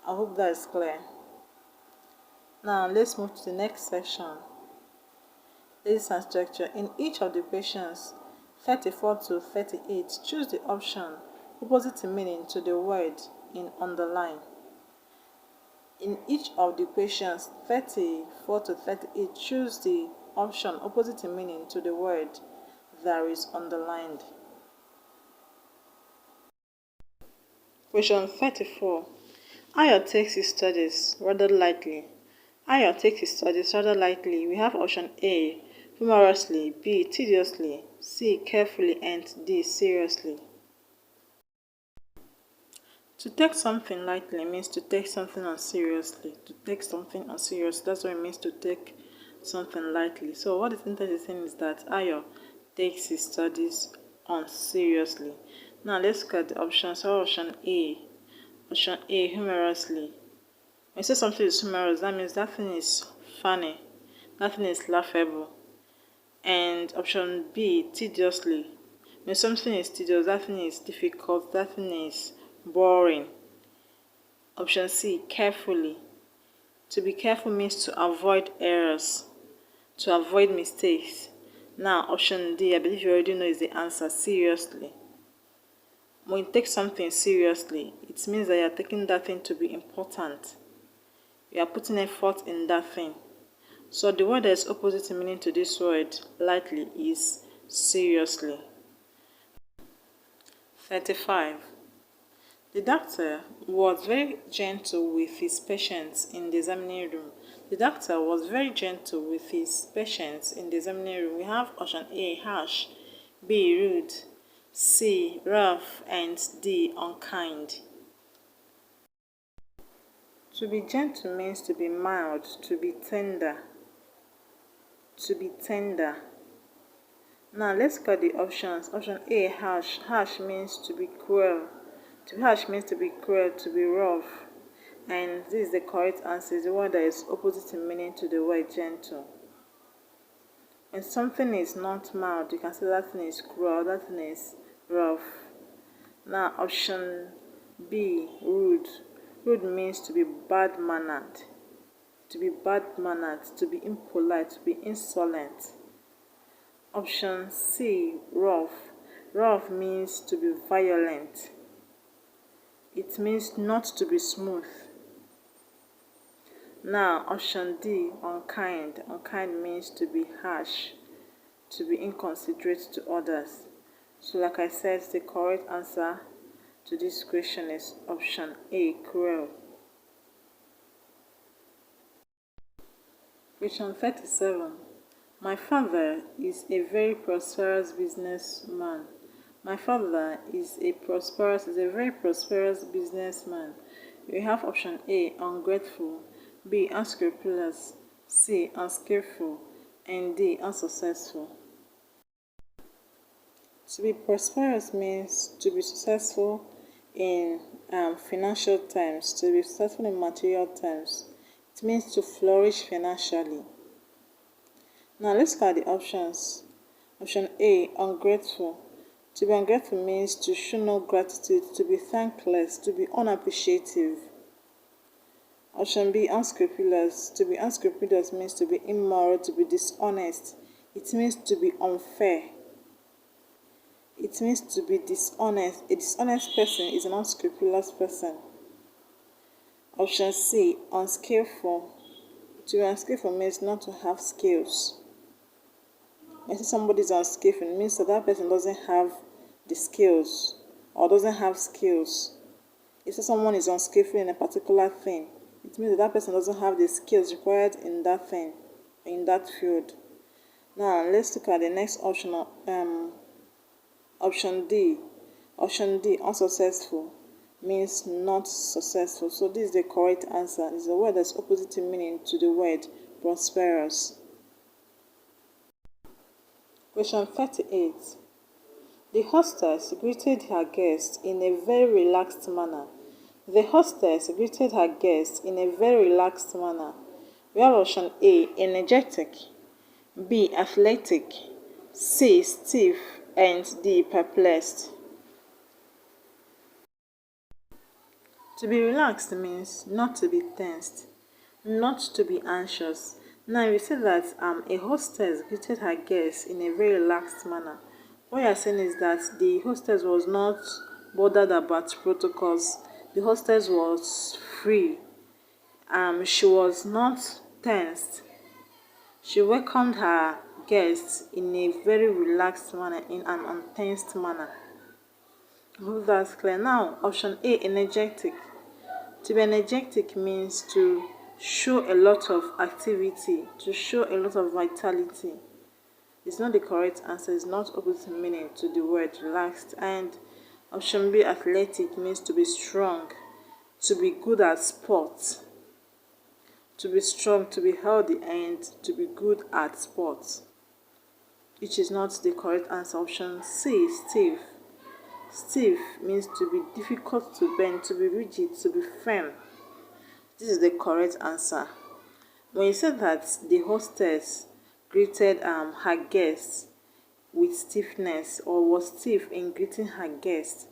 I hope that is clear. Now let's move to the next section. Basis and structure. In each of the questions 34 to 38, choose the option opposite in meaning to the word in underline. In each of the questions 34 to 38, choose the option opposite in meaning to the word that is underlined. Question 34. Ayo takes his studies rather lightly. Ayo takes his studies rather lightly. We have option A, humorously, B, tediously, C, carefully, and D, seriously. To take something lightly means to take something unseriously. To take something unseriously, that's what it means to take something lightly. So what the sentence is saying is that Ayo takes his studies unseriously. Now let's look at the options. So option A, humorously. When you say something is humorous, that means that thing is funny, that thing is laughable. And option B, tediously. When something is tedious, that thing is difficult, that thing is boring. Option C, carefully. To be careful means to avoid errors, to avoid mistakes. Now, option D, I believe you already know is the answer, seriously. When you take something seriously, it means that you are taking that thing to be important. You are putting effort in that thing. So the word that is opposite in meaning to this word, lightly, is seriously. 35. The doctor was very gentle with his patients in the examining room. The doctor was very gentle with his patients in the examining room. We have option A, harsh, B, rude, C, rough, and D, unkind. To be gentle means to be mild, to be tender. To be tender. Now let's look at the options. Option A, harsh. Harsh means to be cruel. To be harsh means to be cruel, to be rough. And this is the correct answer. It's the one that is opposite in meaning to the word gentle. When something is not mild, you can say that thing is cruel, that thing is rough. Now option B, rude. Rude means to be bad-mannered. To be bad-mannered, to be impolite, to be insolent. Option C, rough. Rough means to be violent. It means not to be smooth. Now, option D, unkind. Unkind means to be harsh, to be inconsiderate to others. So like I said, the correct answer to this question is option A, cruel. Question 37. My father is a very prosperous businessman. My father is a very prosperous businessman. We have option A, ungrateful, B, unscrupulous, C, unskillful, and D, unsuccessful. To be prosperous means to be successful in financial terms, to be successful in material terms. It means to flourish financially. Now let's look at the options. Option A, ungrateful. To be ungrateful means to show no gratitude, to be thankless, to be unappreciative. Option B, unscrupulous. To be unscrupulous means to be immoral, to be dishonest. It means to be unfair. It means to be dishonest. A dishonest person is an unscrupulous person. Option C, unskillful. To be unskillful means not to have skills. When somebody is unskillful, it means that that person doesn't have the skills or doesn't have skills. If someone is unskillful in a particular thing, it means that that person doesn't have the skills required in that thing, in that field. Now let's look at the next option. Option D. Option D, unsuccessful, means not successful. So this is the correct answer. It's a word that's opposite in meaning to the word prosperous. Question 38. The hostess greeted her guests in a very relaxed manner. The hostess greeted her guests in a very relaxed manner. We have option A, energetic, B, athletic, C, stiff, and D, perplexed. To be relaxed means not to be tensed, not to be anxious. Now we say that a hostess greeted her guests in a very relaxed manner. What you are saying is that the hostess was not bothered about protocols. The hostess was free. She was not tensed. She welcomed her guests in a very relaxed manner, in an untensed manner. I hope that's clear. Now, option A, energetic. To be energetic means to show a lot of activity, to show a lot of vitality. It's not the correct answer. It's not opposite meaning to the word relaxed. And option B, athletic, means to be strong, to be good at sports. To be strong, to be healthy, and to be good at sports, which is not the correct answer. Option C, stiff. Stiff means to be difficult to bend, to be rigid, to be firm. This is the correct answer. When you said that the hostess greeted her guests with stiffness, or was stiff in greeting her guests,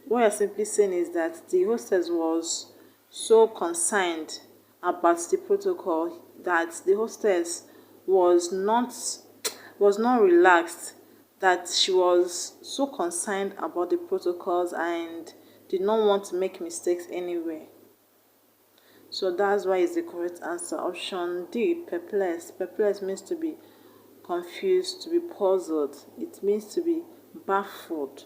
what you're simply saying is that the hostess was so concerned about the protocol that the hostess was not relaxed, that she was so concerned about the protocols and did not want to make mistakes anywhere. So that's why it's the correct answer. Option D, perplexed. Perplexed means to be confused, to be puzzled. It means to be baffled.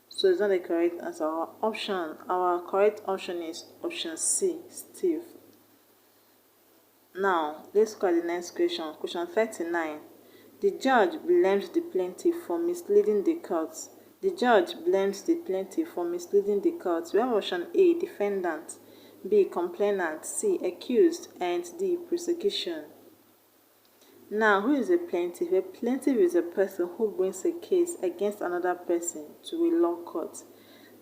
So it's not the correct answer. Our correct option is option C, stiff. Now, let's look at the next question. Question 39. The judge blames the plaintiff for misleading the court. The judge blames the plaintiff for misleading the court. We have option A, defendant, B, complainant, C, accused, and D, prosecution. Now, who is a plaintiff? A plaintiff is a person who brings a case against another person to a law court.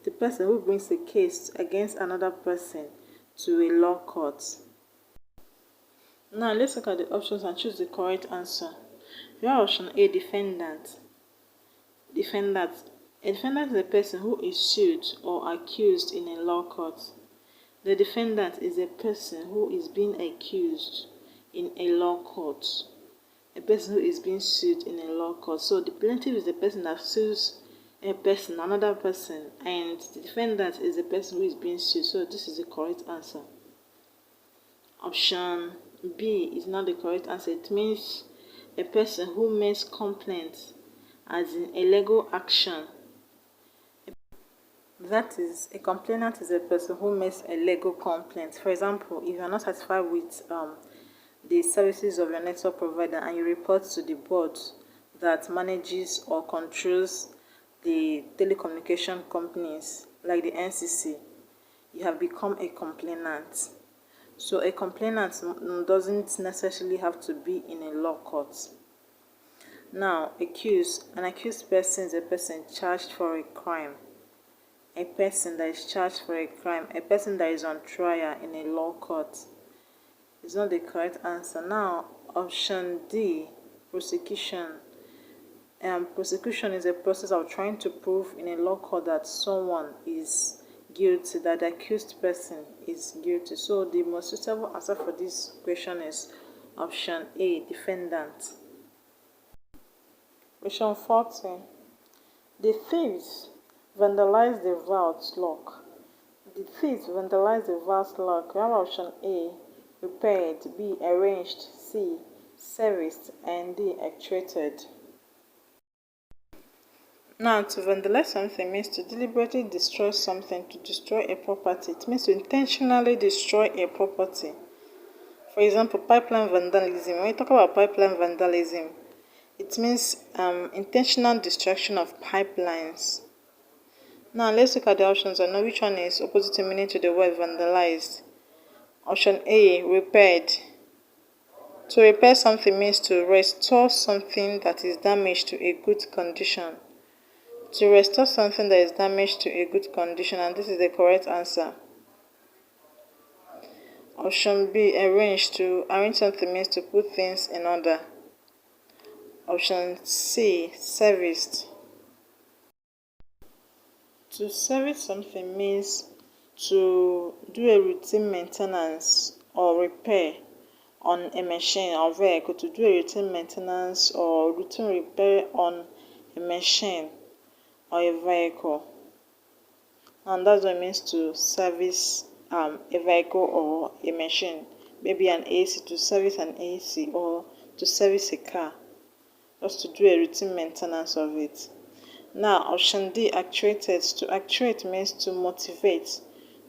The person who brings a case against another person to a law court. Now, let's look at the options and choose the correct answer. You have option A, defendant. Defendant. A defendant is a person who is sued or accused in a law court. The defendant is a person who is being accused in a law court. A person who is being sued in a law court. So the plaintiff is the person that sues a person, another person, and the defendant is the person who is being sued. So this is the correct answer. Option B is not the correct answer. It means a person who makes complaints, as in a legal action. That is, a complainant is a person who makes a legal complaint. For example, if you are not satisfied with the services of your network provider and you report to the board that manages or controls the telecommunication companies like the NCC, you have become a complainant. So a complainant doesn't necessarily have to be in a law court. Now, an accused person is a person charged for a crime. A person that is charged for a crime, a person that is on trial in a law court, is not the correct answer. Now, option D, prosecution. Prosecution is a process of trying to prove in a law court that someone is guilty, that the accused person is guilty. So the most suitable answer for this question is option A, defendant. Question 40. The thieves vandalized the vault lock. The thieves vandalized the vault lock. We have option A, repaired, B, arranged, C, serviced, and D, actuated. Now, to vandalize something means to deliberately destroy something, to destroy a property. It means to intentionally destroy a property. For example, pipeline vandalism. When you talk about pipeline vandalism, it means intentional destruction of pipelines. Now, let's look at the options and know which one is opposite meaning to the word vandalized. Option A, repaired. To repair something means to restore something that is damaged to a good condition. To restore something that is damaged to a good condition, and this is the correct answer. Option B, arrange. To arrange something means to put things in order. Option C, serviced. To service something means to do a routine maintenance or repair on a machine or vehicle. To do a routine maintenance or routine repair on a machine or a vehicle. And that's what it means to service a vehicle or a machine. Maybe an AC, to service an AC, or to service a car. Just to do a routine maintenance of it. Now, option D, actuated. To actuate means to motivate,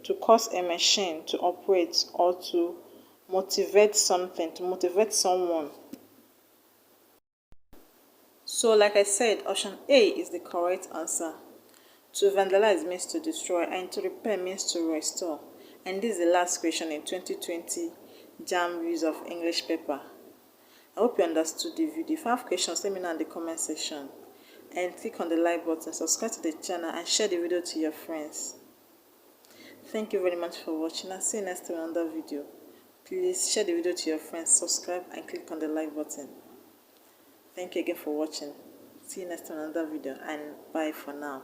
to cause a machine to operate, or to motivate something, to motivate someone. So, like I said, option A is the correct answer. To vandalize means to destroy, and to repair means to restore. And this is the last question in 2020 JAMB use of English paper. I hope you understood the video. If you have questions, let me know in the comment section. And click on the like button, subscribe to the channel, and share the video to your friends. Thank you very much for watching. I'll see you next time in another video. Please share the video to your friends, subscribe, and click on the like button. Thank you again for watching. See you next time in another video, and bye for now.